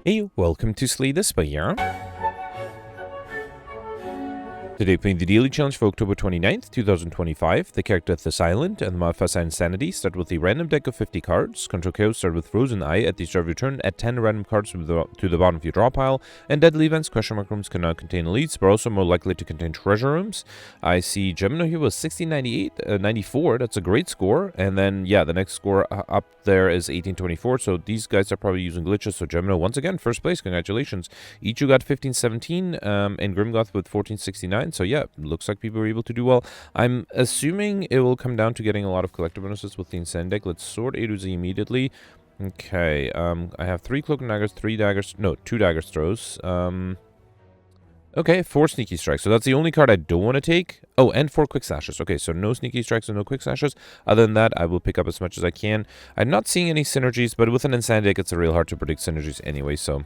Hey, welcome to Slay the Spire. Today playing the daily challenge for October 29th, 2025. The character The Silent and the modifier Insanity start with a random deck of 50 cards. Control chaos start with Frozen Eye. At the start of your turn, add 10 random cards to the bottom of your draw pile. And deadly events, question mark rooms cannot contain elites, but also more likely to contain treasure rooms. I see Gemino here was 1698, 94. That's a great score. And then, yeah, the next score up there is 1824. So these guys are probably using glitches. So Gemino, once again, first place. Congratulations. Ichu got 1517 and Grimgoth with 1469. So yeah, looks like people were able to do well. I'm assuming it will come down to getting a lot of collector bonuses with the Insane deck. Let's sort A to Z immediately. Okay, I have 3 Cloak and Daggers, 2 Daggers throws. Okay, 4 Sneaky Strikes. So that's the only card I don't want to take. Oh, and 4 Quick Slashes. Okay, so no Sneaky Strikes and no Quick Slashes. Other than that, I will pick up as much as I can. I'm not seeing any synergies, but with an Insane deck, it's real hard to predict synergies anyway, so...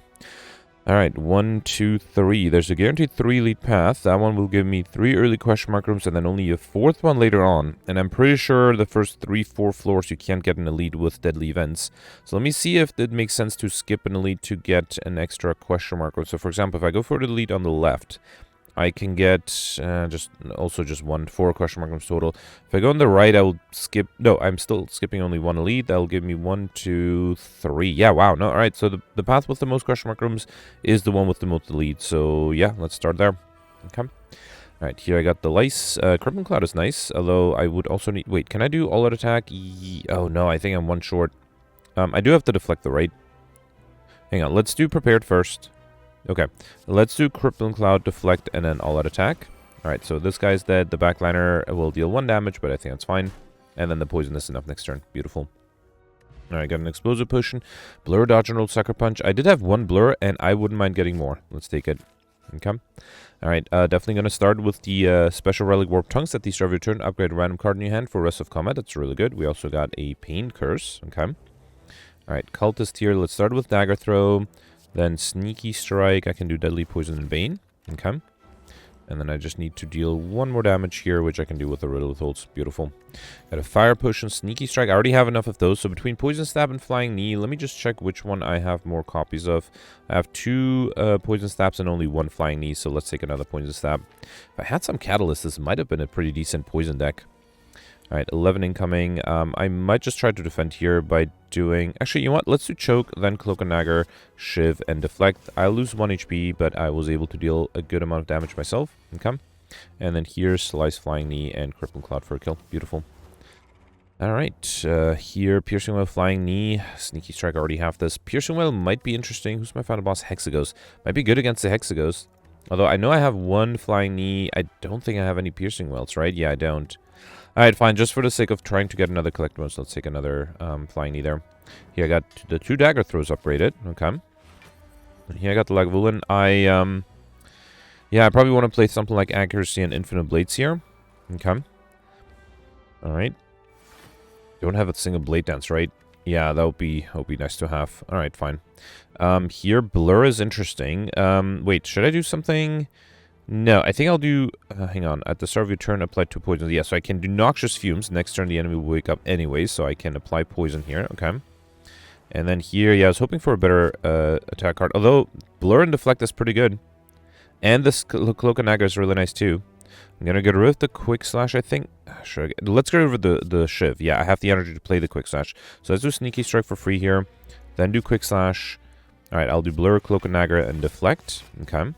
Alright, 1, 2, 3. There's a guaranteed 3 lead path. That one will give me 3 early question mark rooms and then only a 4th one later on. And I'm pretty sure the first 3, 4 floors you can't get an elite with deadly events. So let me see if it makes sense to skip an elite to get an extra question mark room. So for example, if I go for the elite on the left, I can get just 4 question mark rooms total. If I go on the right, I will skip... No, I'm still skipping only 1 elite. That'll give me 1, 2, 3. Yeah, wow. No, all right. So the path with the most question mark rooms is the one with the most elite. So yeah, let's start there. Okay. All right, here I got the Lice. Crippling Cloud is nice, although I would also need... Wait, can I do all-out attack? Oh, no, I think I'm 1 short. I do have to deflect the right. Hang on, let's do Prepared first. Okay, let's do Crippling Cloud, Deflect, and then All-Out Attack. Alright, so this guy's dead. The backliner will deal 1 damage, but I think that's fine. And then the poison is enough next turn. Beautiful. Alright, got an Explosive Potion. Blur, Dodge, and Roll, Sucker Punch. I did have 1 Blur, and I wouldn't mind getting more. Let's take it. Okay. Alright, definitely going to start with the Special Relic Warp Tongues. At the start of your turn, upgrade a random card in your hand for Rest of Combat. That's really good. We also got a Pain Curse. Okay. Alright, Cultist here. Let's start with Dagger Throw. Then Sneaky Strike, I can do Deadly Poison and Bane. Okay. And then I just need to deal 1 more damage here, which I can do with the Riddle Holds. Beautiful. Got a Fire Potion, Sneaky Strike. I already have enough of those. So between Poison Stab and Flying Knee, let me just check which one I have more copies of. I have 2 Poison Stabs and only 1 Flying Knee, so let's take another Poison Stab. If I had some Catalyst, this might have been a pretty decent Poison deck. Alright, 11 incoming. I might just try to defend here by doing... Actually, you know what? Let's do Choke, then Cloak and Dagger, Shiv, and Deflect. I'll lose 1 HP, but I was able to deal a good amount of damage myself. Okay. And then here's Slice, Flying Knee, and Crippling Cloud for a kill. Beautiful. Alright, here, Piercing Well, Flying Knee, Sneaky Strike, I already have this. Piercing Well might be interesting. Who's my final boss? Hexaghost. Might be good against the Hexaghost. Although I know I have 1 Flying Knee. I don't think I have any Piercing Wells, right? Yeah, I don't. Alright, fine. Just for the sake of trying to get another collector mode, so let's take another Flying Knee there. Here I got the 2 Dagger Throws upgraded. Okay. Here I got the Lagavulin. Yeah, I probably want to play something like Accuracy and Infinite Blades here. Okay. Alright. Don't have a single Blade Dance, right? Yeah, that would be nice to have. Alright, fine. Here, Blur is interesting. Wait, should I do something... No, I think I'll do... hang on. At the start of your turn, apply 2 poisons. Yeah, so I can do Noxious Fumes. Next turn, the enemy will wake up anyway, so I can apply poison here. Okay. And then here, yeah, I was hoping for a better attack card. Although, Blur and Deflect is pretty good. And this Cloak and Dagger is really nice, too. I'm going to get rid of the Quick Slash, I think. Sure. Let's get rid of the Shiv. Yeah, I have the energy to play the Quick Slash. So let's do Sneaky Strike for free here. Then do Quick Slash. Alright, I'll do Blur, Cloak and Dagger, and Deflect. Okay.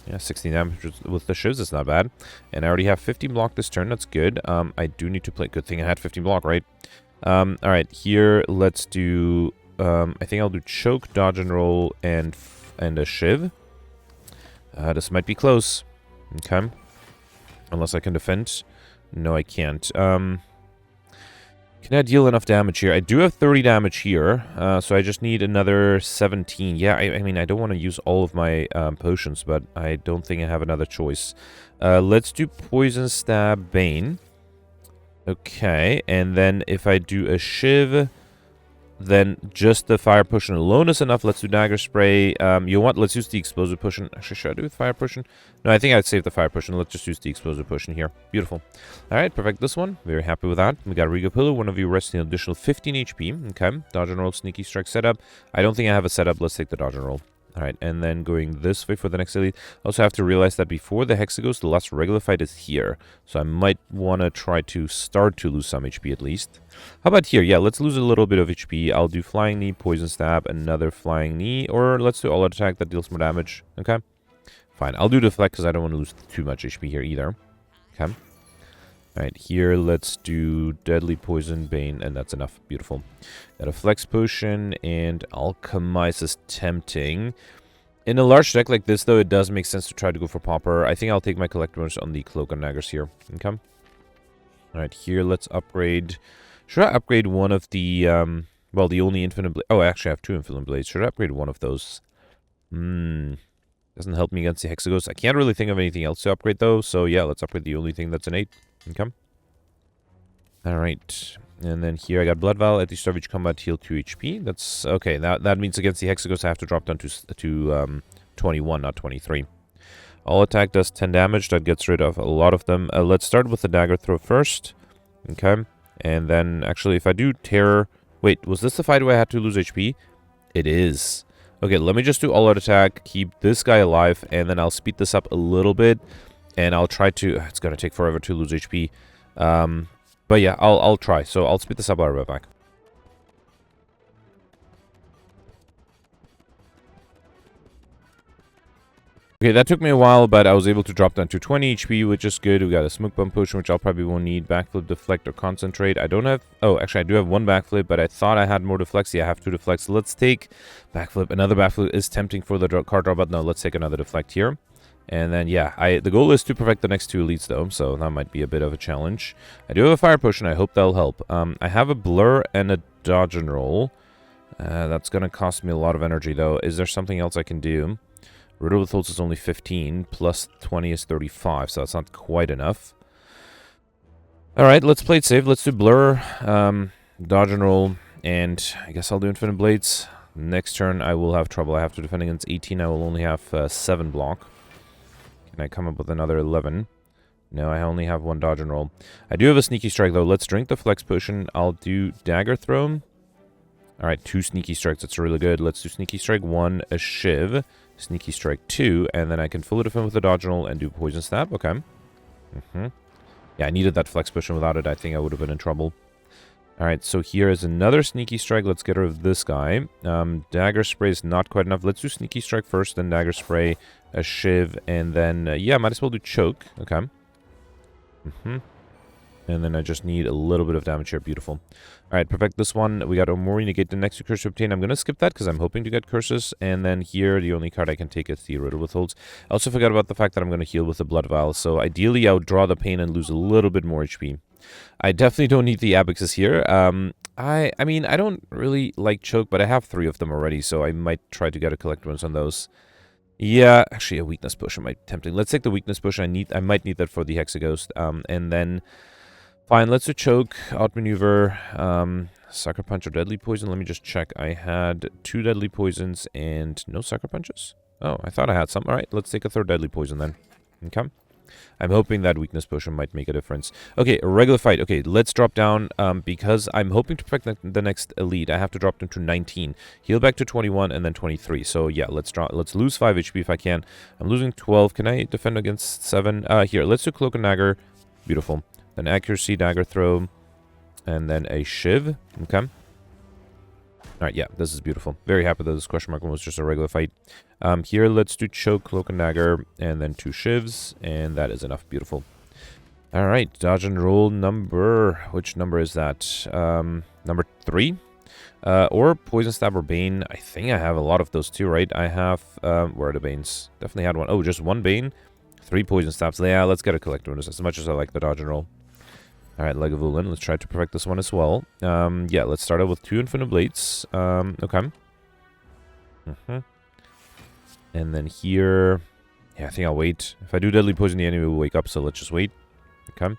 Yeah, 16 damage with the Shivs, it's not bad. And I already have 15 block this turn, that's good. I do need to play... Good thing I had 15 block, right? Alright, here, let's do... I think I'll do Choke, Dodge and Roll, and a Shiv. This might be close. Okay. Unless I can defend. No, I can't. Can I deal enough damage here? I do have 30 damage here, so I just need another 17. Yeah, I mean, I don't want to use all of my potions, but I don't think I have another choice. Let's do Poison Stab Bane. Okay, and then if I do a Shiv, then just the Fire Potion alone is enough. Let's do Dagger Spray. You know what? Let's use the Explosive Potion. Actually, should I do the Fire Potion? No, I think I'd save the Fire Potion. Let's just use the Explosive Potion here. Beautiful. Alright, perfect this one. Very happy with that. We got Riga Pillow. One of you resting an additional 15 HP. Okay. Dodge and Roll, Sneaky Strike setup. I don't think I have a setup. Let's take the Dodge and Roll. Alright, and then going this way for the next elite. Also have to realize that before the Hexa goes, the last regular fight is here. So I might want to try to start to lose some HP at least. How about here? Yeah, let's lose a little bit of HP. I'll do Flying Knee, Poison Stab, another Flying Knee. Or let's do All-Out Attack that deals more damage. Okay. Fine. I'll do Deflect because I don't want to lose too much HP here either. Okay. Alright, here let's do Deadly Poison, Bane, and that's enough. Beautiful. Got a Flex Potion, and Alchemize is tempting. In a large deck like this, though, it does make sense to try to go for Pauper. I think I'll take my Collectors on the Cloak and Daggers here. Okay. Alright, here let's upgrade. Should I upgrade one of the, well, the only Infinite Blade? Oh, I actually have 2 Infinite Blades. Should I upgrade one of those? Doesn't help me against the Hexaghost. I can't really think of anything else to upgrade, though. So, yeah, let's upgrade the only thing that's an 8. Okay. Alright. And then here I got Blood Vial. At the start of each combat, heal 2 HP. That's okay. That means against the Hexaghost, I have to drop down to 21, not 23. All attack does 10 damage. That gets rid of a lot of them. Let's start with the Dagger Throw first. Okay. And then, actually, if I do Terror... Wait, was this the fight where I had to lose HP? It is. Okay, let me just do All-Out Attack, keep this guy alive, and then I'll speed this up a little bit. And I'll try to... It's going to take forever to lose HP. But yeah, I'll try. So I'll speed this up. I'll be right back. Okay, that took me a while, but I was able to drop down to 20 HP, which is good. We got a Smoke Bomb Potion, which I'll probably won't need. Backflip, Deflect, or Concentrate. I don't have... Oh, actually, I do have 1 Backflip, but I thought I had more Deflects. Yeah, I have 2 Deflects. So let's take Backflip. Another Backflip is tempting for the card draw, but no, let's take another Deflect here. And then, yeah, the goal is to perfect the next 2 elites, though, so that might be a bit of a challenge. I do have a Fire Potion. I hope that'll help. I have a Blur and a Dodge and Roll. That's going to cost me a lot of energy, though. Is there something else I can do? Riddle Withholds is only 15, plus 20 is 35, so that's not quite enough. Alright, let's play it safe. Let's do Blur, Dodge and Roll, and I guess I'll do Infinite Blades. Next turn, I will have trouble. I have to defend against 18. I will only have 7 block. Can I come up with another 11? No, I only have 1 Dodge and Roll. I do have a Sneaky Strike, though. Let's drink the Flex Potion. I'll do Dagger Throw. Alright, 2 Sneaky Strikes. That's really good. Let's do Sneaky Strike 1, a Shiv. Sneaky Strike 2, and then I can fully defend with the Dodge and Roll and do Poison Stab. Okay. Yeah, I needed that Flex Potion. Without it, I think I would have been in trouble. Alright, so here is another Sneaky Strike. Let's get rid of this guy. Dagger Spray is not quite enough. Let's do Sneaky Strike first, then Dagger Spray, a Shiv, and then, yeah, might as well do Choke. Okay. And then I just need a little bit of damage here. Beautiful. Alright, perfect this one. We got Omori, negate the next 2 curses to obtain. I'm going to skip that because I'm hoping to get curses. And then here, the only card I can take is the Riddle Withholds. I also forgot about the fact that I'm going to heal with the Blood Vial. So ideally, I would draw the pain and lose a little bit more HP. I definitely don't need the Abexes here. I mean, I don't really like Choke, but I have 3 of them already. So I might try to get a collect ones on those. Yeah, actually, a Weakness Potion might be tempting. Let's take the Weakness Potion. I might need that for the Hexaghost. And then... Fine, let's do Choke, Outmaneuver, Sucker Punch or Deadly Poison. Let me just check. I had 2 Deadly Poisons and no Sucker Punches? Oh, I thought I had some. Alright, let's take a 3rd Deadly Poison then. Okay. I'm hoping that Weakness Potion might make a difference. Okay, a regular fight. Okay, let's drop down, because I'm hoping to perfect the next elite. I have to drop them to 19. Heal back to 21 and then 23. So yeah, let's lose 5 HP if I can. I'm losing 12. Can I defend against 7? Here, let's do Cloak and Dagger. Beautiful. Then Accuracy, Dagger Throw, and then a Shiv. Okay. Alright, yeah, this is beautiful. Very happy that this question mark one was just a regular fight. Here, let's do Choke, Cloak and Dagger, and then 2 Shivs, and that is enough. Beautiful. Alright, Dodge and Roll number... Which number is that? Number 3? Or Poison Stab or Bane. I think I have a lot of those too, right? I have... where are the Banes? Definitely had 1. Oh, just 1 Bane. 3 Poison Stabs. Yeah, let's get a Collector bonus as much as I like the Dodge and Roll. Alright, Leg of Ulin. Let's try to perfect this one as well. Yeah, let's start out with 2 Infinite Blades. Okay. And then here... Yeah, I think I'll wait. If I do Deadly Poison, the enemy will wake up, so let's just wait. Okay.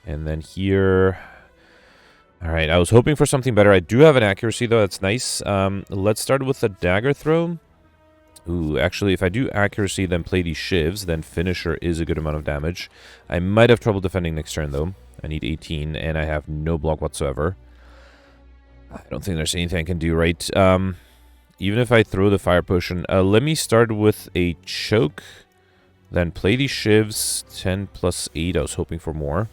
And then here... Alright, I was hoping for something better. I do have an Accuracy, though. That's nice. Let's start with the Dagger Throw. Ooh, actually, if I do Accuracy, then play these Shivs, then Finisher is a good amount of damage. I might have trouble defending next turn, though. I need 18, and I have no block whatsoever. I don't think there's anything I can do, right? Even if I throw the fire potion. Let me start with a choke. Then play these shivs. 10 plus 8. I was hoping for more.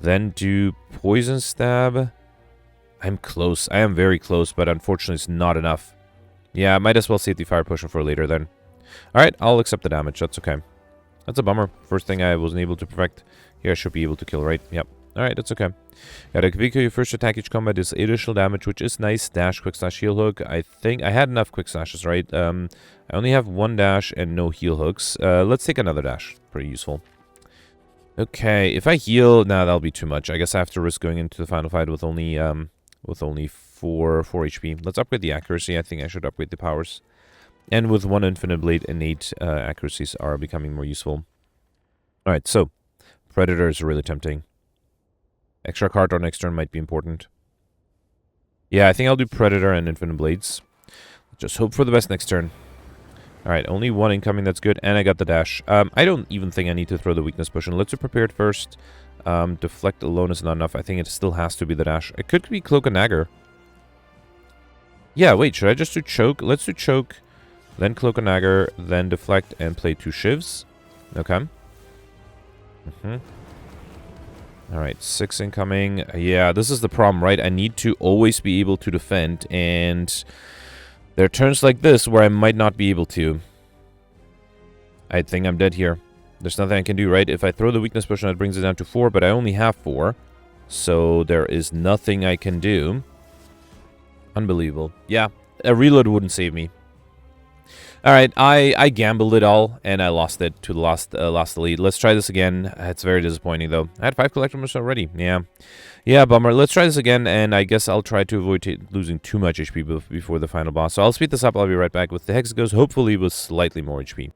Then do poison stab. I'm close. I am very close, but unfortunately it's not enough. Yeah, I might as well save the fire potion for later then. Alright, I'll accept the damage. That's okay. That's a bummer. First thing I wasn't able to perfect. Here I should be able to kill, right? Yep. Alright, that's okay. Yeah, the Kubiko, your first attack each combat is additional damage, which is nice. Dash, quick slash, heal hook. I think I had enough quick slashes, right? I only have one dash and no heal hooks. Let's take another dash. Pretty useful. Okay, if I heal, nah, that'll be too much. I guess I have to risk going into the final fight with only 4 HP. Let's upgrade the accuracy. I think I should upgrade the powers. And with 1 infinite blade, innate accuracies are becoming more useful. Alright, so Predator is really tempting. Extra card on next turn might be important. Yeah, I think I'll do Predator and infinite blades. Just hope for the best next turn. Alright, only 1 incoming, that's good. And I got the dash. I don't even think I need to throw the weakness potion. Let's do prepared first. Deflect alone is not enough. I think it still has to be the dash. It could be Cloak and Dagger. Yeah, wait, should I just do choke? Let's do choke, then Cloak and Dagger, then deflect and play 2 shivs. Okay. Alright, 6 incoming. Yeah, this is the problem, right? I need to always be able to defend, and there are turns like this where I might not be able to. I think I'm dead here. There's nothing I can do, right? If I throw the weakness potion, that brings it down to 4, but I only have 4. So there is nothing I can do. Unbelievable. Yeah, a reload wouldn't save me. Alright, I gambled it all, and I lost it to the last lead. Let's try this again. It's very disappointing, though. I had 5 collectibles already. Yeah. Yeah, bummer. Let's try this again, and I guess I'll try to avoid losing too much HP before the final boss. So I'll speed this up. I'll be right back with the Hexagons, hopefully with slightly more HP.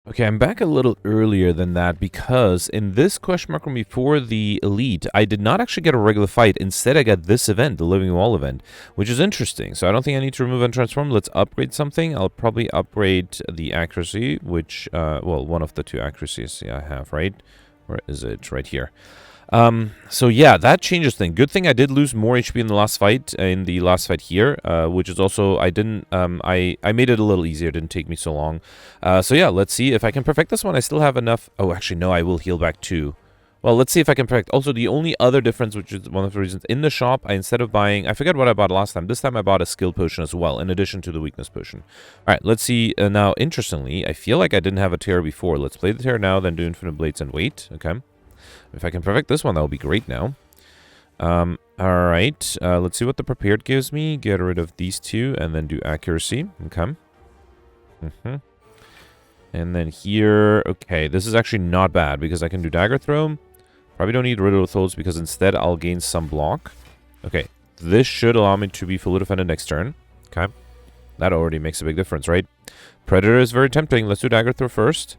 Okay, I'm back a little earlier than that because in this question mark room before the Elite, I did not actually get a regular fight. Instead, I got this event, the Living Wall event, which is interesting. So I don't think I need to remove and transform. Let's upgrade something. I'll probably upgrade the accuracy, which, well, one of the 2 accuracies I have, right? Where is it? Right here. So yeah, that changes things. Good thing I did lose more HP in the last fight, here, which is also, I didn't, I made it a little easier. It didn't take me so long. So yeah, let's see if I can perfect this one. I still have enough. Oh, actually, no, I will heal back too. Well, let's see if I can perfect. Also, the only other difference, which is one of the reasons, in the shop, instead of buying, I forget what I bought last time. This time I bought a skill potion as well, in addition to the weakness potion. All right, let's see. Now, interestingly, I feel like I didn't have a tear before. Let's play the tear now, then do infinite blades and wait. Okay. If I can perfect this one, that will be great now. Alright. Let's see what the prepared gives me. Get rid of these 2 and then do accuracy. Okay. And then here... Okay, this is actually not bad because I can do dagger throw. Probably don't need riddle throws because instead I'll gain some block. Okay. This should allow me to be fully defended next turn. Okay. That already makes a big difference, right? Predator is very tempting. Let's do dagger throw first.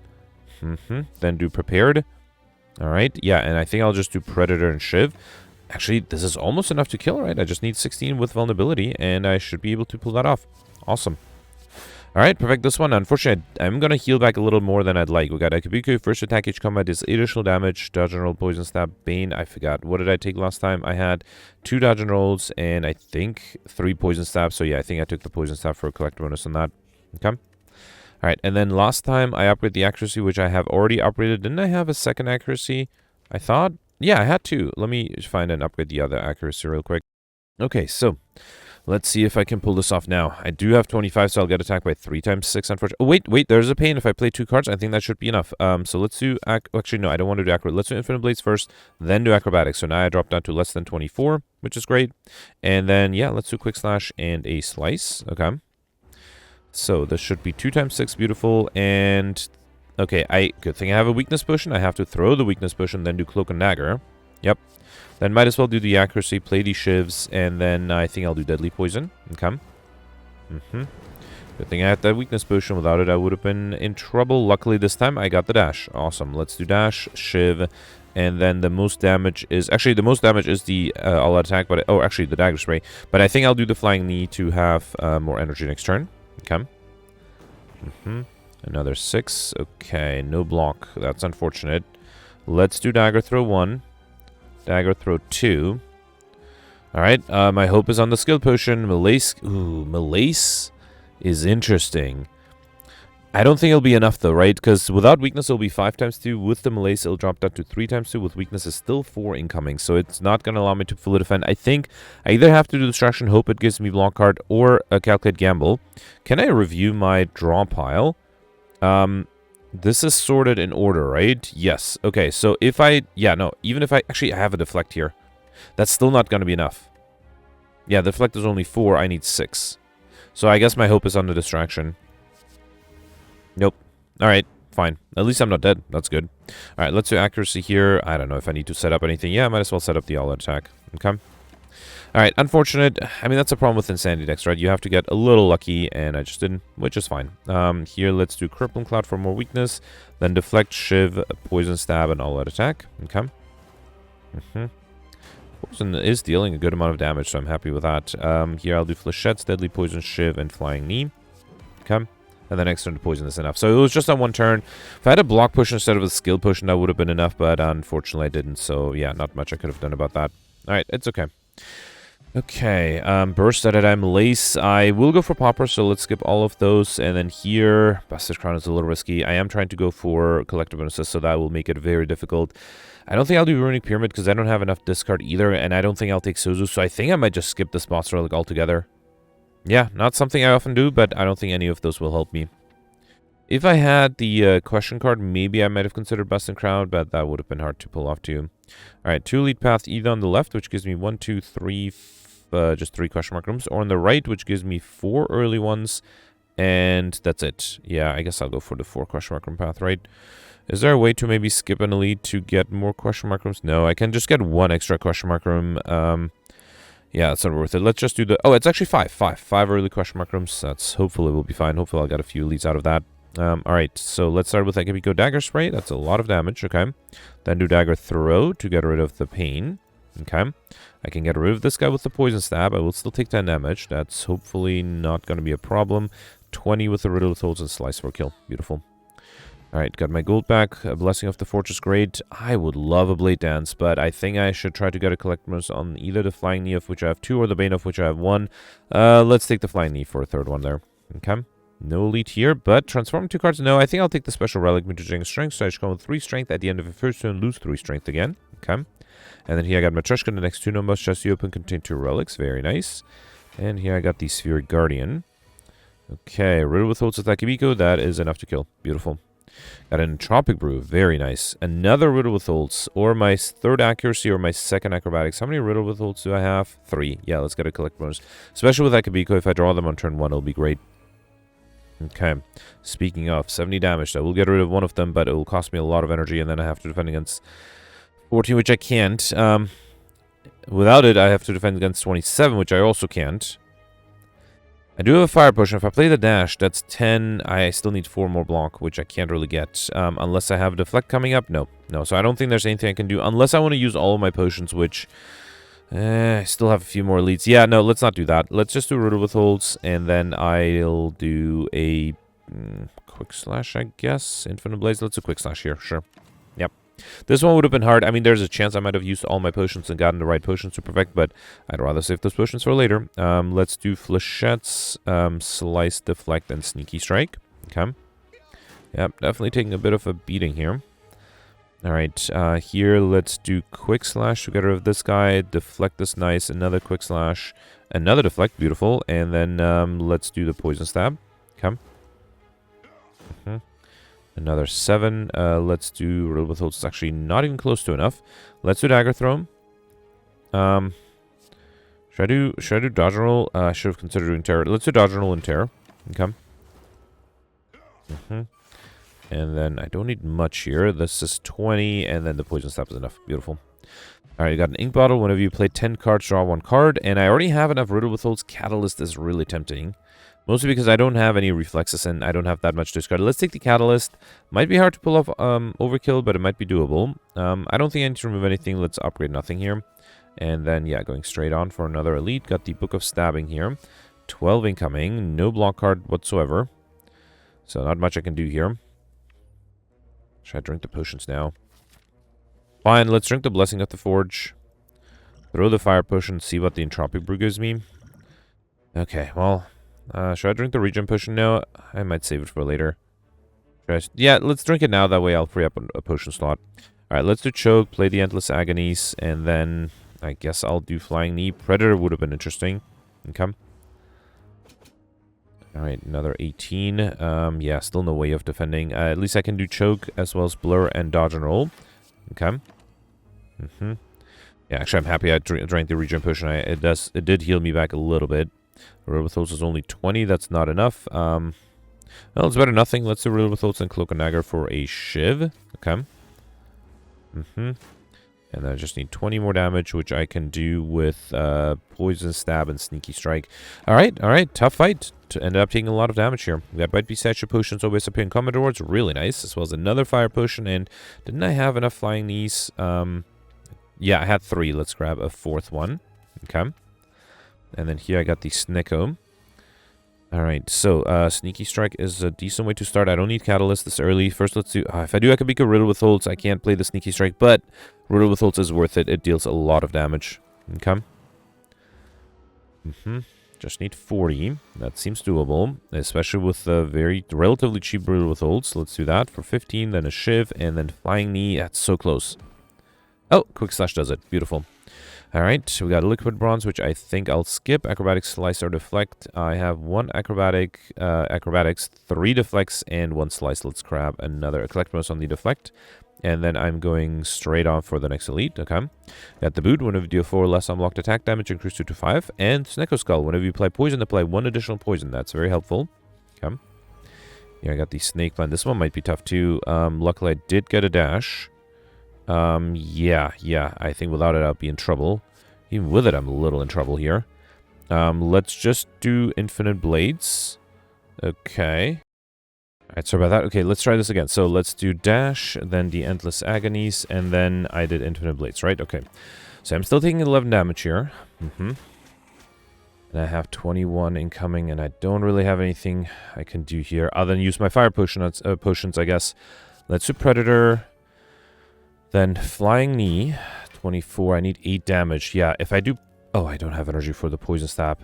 Then do prepared. Alright, yeah, and I think I'll just do Predator and Shiv. Actually, this is almost enough to kill, right? I just need 16 with vulnerability, and I should be able to pull that off. Awesome. Alright, perfect this one. Unfortunately, I'm gonna heal back a little more than I'd like. We got Akabiko, first attack each combat is additional damage, dodge and roll, poison stab, bane. I forgot. What did I take last time? I had 2 dodge and rolls, and I think 3 poison stabs. So yeah, I think I took the poison stab for a collector bonus on that. Okay. Alright, and then last time I upgraded the accuracy, which I have already upgraded. Didn't I have a second accuracy? I thought... Yeah, I had 2. Let me find and upgrade the other accuracy real quick. Okay, so... Let's see if I can pull this off now. I do have 25, so I'll get attacked by 3 times 6, unfortunately. Oh, wait, there's a pain. If I play 2 cards, I think that should be enough. So let's do... Actually, no, I don't want to do acrobat. Let's do Infinite Blades first, then do Acrobatics. So now I drop down to less than 24, which is great. And then, yeah, let's do Quick Slash and a Slice. Okay. So this should be 2 times 6, beautiful, and... Okay, good thing I have a weakness potion. I have to throw the weakness potion, then do Cloak and Dagger. Yep. Then might as well do the accuracy, play these shivs, and then I think I'll do Deadly Poison. Okay. Good thing I had that weakness potion. Without it, I would have been in trouble. Luckily, this time, I got the dash. Awesome. Let's do dash, shiv, and then the most damage is... Actually, the most damage is the all-out attack, but... Oh, actually, the dagger spray. But I think I'll do the flying knee to have more energy next turn. Okay. Another 6. Okay, no block. That's unfortunate. Let's do dagger throw 1. Dagger throw 2. Alright, my hope is on the skill potion. Malace. Ooh, Malace is interesting. I don't think it'll be enough though, right? Because without weakness it'll be 5 times 2. With the Malace it'll drop down to 3 times 2. With weakness is still 4 incoming. So it's not going to allow me to fully defend. I think I either have to do Distraction, hope it gives me block card, or a Calculate Gamble. Can I review my draw pile? This is sorted in order, right? Yes. Okay, so if I... Yeah, no. Even if I... Actually, I have a deflect here. That's still not going to be enough. Yeah, the deflect is only 4. I need 6. So I guess my hope is on the distraction. Nope. Alright, fine. At least I'm not dead. That's good. Alright, let's do accuracy here. I don't know if I need to set up anything. Yeah, I might as well set up the all-out attack. Okay. Alright, unfortunate. I mean, that's a problem with Insanity decks, right? You have to get a little lucky, and I just didn't, which is fine. Here, let's do Crippling Cloud for more weakness. Then Deflect, Shiv, Poison Stab, and all-out attack. Okay. Poison is dealing a good amount of damage, so I'm happy with that. Here, I'll do Flechettes, Deadly Poison, Shiv, and Flying Knee. Okay. And then next turn, the poison is enough. So it was just on one turn. If I had a block push instead of a skill push, that would have been enough, but unfortunately I didn't. So yeah, not much I could have done about that. Alright, it's okay. Okay, Burst at a time, Lace. I will go for Popper, so let's skip all of those. And then here, Bastard Crown is a little risky. I am trying to go for Collective Bonuses, so that will make it very difficult. I don't think I'll do Runic Pyramid, because I don't have enough discard either, and I don't think I'll take Suzu, so I think I might just skip this boss relic altogether. Yeah, not something I often do, but I don't think any of those will help me. If I had the question card, maybe I might have considered Bust and Crowd, but that would have been hard to pull off too. Alright, 2 lead path either on the left, which gives me 1, 2, 3, just 3 question mark rooms, or on the right, which gives me 4 early ones, and that's it. Yeah, I guess I'll go for the 4 question mark room path, right? Is there a way to maybe skip an elite to get more question mark rooms? No, I can just get 1 extra question mark room. Yeah, it's not worth it. Let's just do the... Oh, it's actually 5. 5 early question mark rooms. That's... Hopefully will be fine. Hopefully I'll get a few leads out of that. Alright, so let's start with Akibiko Dagger Spray. That's a lot of damage, okay. Then do Dagger Throw to get rid of the pain. Okay. I can get rid of this guy with the Poison Stab. I will still take 10 damage. That's hopefully not going to be a problem. 20 with the Riddle of Souls and Slice for a kill. Beautiful. Alright, got my gold back. A Blessing of the Fortress, great. I would love a Blade Dance, but I think I should try to get a Collectors on either the Flying Knee, of which I have 2, or the Bane, of which I have 1. Let's take the Flying Knee for a third one there. Okay. No elite here, but transform 2 cards. No, I think I'll take the special relic, Mutating Strength, so I should come with 3 strength at the end of the first turn, lose 3 strength again. Okay. And then here I got Matryoshka, the next 2 numbers, chest open, contain 2 relics. Very nice. And here I got the Spheric Guardian. Okay, Riddle with Holds with Akibiko. That is enough to kill. Beautiful. Got an Entropic Brew. Very nice. Another Riddle with Holds, or my 3rd accuracy, or my 2nd acrobatics. How many Riddle with Holds do I have? 3. Yeah, let's get a collect bonus. Especially with Akibiko, if I draw them on turn 1, it'll be great. Okay, speaking of, 70 damage. I will get rid of one of them, but it will cost me a lot of energy, and then I have to defend against 14, which I can't. Without it, I have to defend against 27, which I also can't. I do have a Fire Potion. If I play the dash, that's 10. I still need 4 more block, which I can't really get. Unless I have a Deflect coming up. No. So I don't think there's anything I can do, unless I want to use all of my potions, which... I still have a few more leads. Yeah, no, let's not do that. Let's just do Riddle Withholds, and then I'll do a Quick Slash, I guess. Infinite Blaze. Let's do Quick Slash here. Sure. Yep. This one would have been hard. I mean, there's a chance I might have used all my potions and gotten the right potions to perfect, but I'd rather save those potions for later. Let's do Flechettes, Slice, Deflect, and Sneaky Strike. Okay. Yep, definitely taking a bit of a beating here. Alright, here let's do Quick Slash to get rid of this guy. Deflect this nice. Another Quick Slash. Another Deflect. Beautiful. And then let's do the Poison Stab. Okay. Another 7. Let's do Riddle with Holds. It's actually not even close to enough. Let's do Dagger Throw. Should I do Dodge and Roll? I should have considered doing Terror. Let's do Dodge and Roll and Terror. Okay. And then I don't need much here. This is 20, and then the Poison Stab is enough. Beautiful. Alright, you got an Ink Bottle. Whenever you play 10 cards, draw 1 card. And I already have enough Riddle Withholds. Catalyst is really tempting. Mostly because I don't have any reflexes and I don't have that much discard. Let's take the Catalyst. Might be hard to pull off Overkill, but it might be doable. I don't think I need to remove anything. Let's upgrade nothing here. And then, yeah, going straight on for another Elite. Got the Book of Stabbing here. 12 incoming. No block card whatsoever. So not much I can do here. Should I drink the potions now? Fine, let's drink the Blessing of the Forge. Throw the Fire Potion, see what the Entropic Brew gives me. Okay, well... should I drink the regen potion now? I might save it for later. Yeah, let's drink it now. That way I'll free up a potion slot. Alright, let's do Choke, play the Endless Agonies, and then I guess I'll do Flying Knee. Predator would have been interesting. Okay. Alright, another 18. Yeah, still no way of defending. At least I can do Choke, as well as Blur and Dodge and Roll. Okay. Yeah, actually I'm happy I drank the regen potion. It did heal me back a little bit. Riddle with Oaths is only 20. That's not enough. Well, it's better than nothing. Let's do Riddle with Oaths and Cloak and Dagger for a Shiv. Okay. And then I just need 20 more damage, which I can do with Poison Stab and Sneaky Strike. Alright. Tough fight. To end up taking a lot of damage here. We got Bite Beast Statue Potions always appear in combat rewards. Really nice. As well as another Fire Potion. And didn't I have enough Flying Knees? Yeah, I had 3. Let's grab a 4th one. Okay. And then here I got the Snicko. Alright, so Sneaky Strike is a decent way to start. I don't need Catalyst this early. First, let's do... if I do Akabika Riddle with Holtz, I can't play the Sneaky Strike, but Riddle with Holtz is worth it. It deals a lot of damage. Okay. Just need 40. That seems doable, especially with the relatively cheap Riddle with Holtz. Let's do that for 15, then a Shiv, and then Flying Knee. That's so close. Oh, Quick Slash does it. Beautiful. Alright, so we got a Liquid Bronze, which I think I'll skip. Acrobatics, Slice, or Deflect. I have 1 Acrobatics, 3 Deflects, and 1 Slice. Let's grab another Collect Bonus on the Deflect. And then I'm going straight on for the next Elite. Okay. Got the Boot. Whenever you deal 4 or less unblocked attack damage, increase 2 to 5. And Snecko Skull. Whenever you apply Poison, apply 1 additional Poison. That's very helpful. Okay. Yeah, I got the Snake Plant. This one might be tough too. Luckily, I did get a dash. Yeah, I think without it, I'll be in trouble. Even with it, I'm a little in trouble here. Let's just do Infinite Blades. Okay. Alright, sorry about that. Okay, let's try this again. So let's do Dash, then the Endless Agonies, and then I did Infinite Blades, right? Okay. So I'm still taking 11 damage here. And I have 21 incoming, and I don't really have anything I can do here other than use my Fire potions, I guess. Let's do Predator. Then Flying Knee, 24. I need 8 damage. Yeah, if I do... Oh, I don't have energy for the Poison Stab.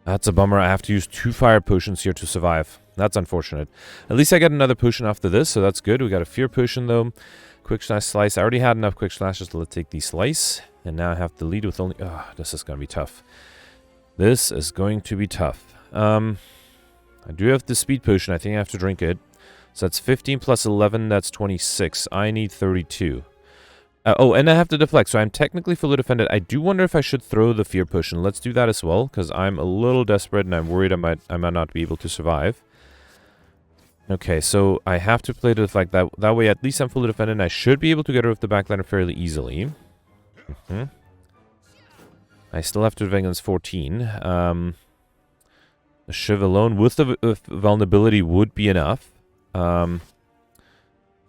That's a bummer. I have to use 2 Fire Potions here to survive. That's unfortunate. At least I got another potion after this, so that's good. We got a Fear Potion, though. Quick Slash, Slice. I already had enough Quick Slashes to take the Slice. And now I have to lead with only... Oh, this is going to be tough. This is going to be tough. I do have the Speed Potion. I think I have to drink it. So that's 15 plus 11, that's 26. I need 32. Oh, and I have to deflect, so I'm technically fully defended. I do wonder if I should throw the Fear Potion. Let's do that as well, because I'm a little desperate and I'm worried I might not be able to survive. Okay, so I have to play the deflect. That way at least I'm fully defended and I should be able to get rid of the backliner fairly easily. I still have to Vengeance 14. The Shiv alone with the vulnerability would be enough.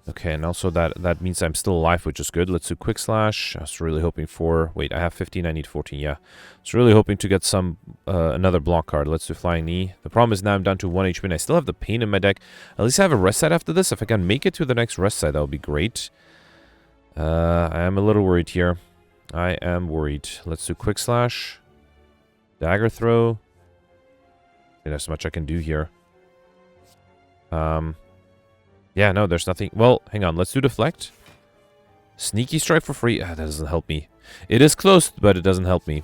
Okay, and also that means I'm still alive, which is good. Let's do Quick Slash. I was really hoping for... Wait, I have 15, I need 14, yeah. I was really hoping to get some another block card. Let's do Flying Knee. The problem is now I'm down to 1 HP, and I still have the Pain in my deck. At least I have a rest side after this. If I can make it to the next rest side, that would be great. I am a little worried here. I am worried. Let's do Quick Slash. Dagger Throw. There's much I can do here. Yeah, no, there's nothing. Well, hang on. Let's do Deflect. Sneaky Strike for free. That doesn't help me. It is close, but it doesn't help me.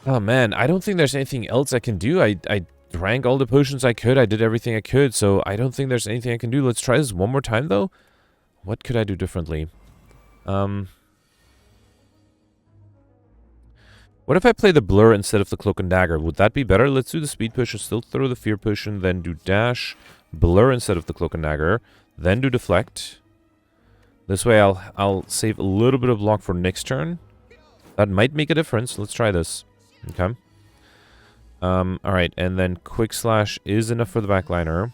Oh, man. I don't think there's anything else I can do. I drank all the potions I could. I did everything I could, so I don't think there's anything I can do. Let's try this one more time, though. What could I do differently? What if I play the Blur instead of the Cloak and Dagger? Would that be better? Let's do the Speed Potion, still throw the Fear Potion, then do Dash, Blur instead of the Cloak and Dagger, then do Deflect. This way I'll save a little bit of block for next turn. That might make a difference. Let's try this. Okay. Alright, and then Quick Slash is enough for the backliner.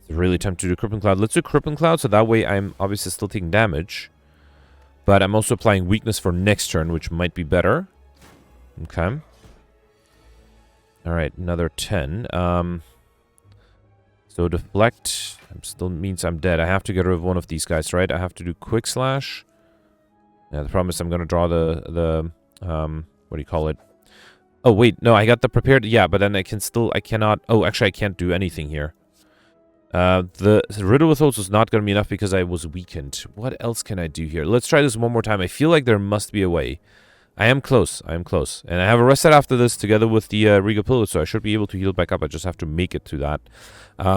It's really tempted to do Crippling Cloud. Let's do Crippling Cloud, so that way I'm obviously still taking damage. But I'm also applying weakness for next turn, which might be better. Okay. Alright, another 10. So deflect still means I'm dead. I have to get rid of one of these guys, right? I have to do Quick Slash. Yeah, the problem is I'm going to draw the what do you call it? Oh, wait, no, I got the prepared, yeah, but then I cannot, oh, actually I can't do anything here. The Riddle with Holes was not going to be enough because I was weakened. What else can I do here? Let's try this one more time. I feel like there must be a way. I am close. And I have a rest set after this together with the Regal Pillow, so I should be able to heal back up. I just have to make it to that.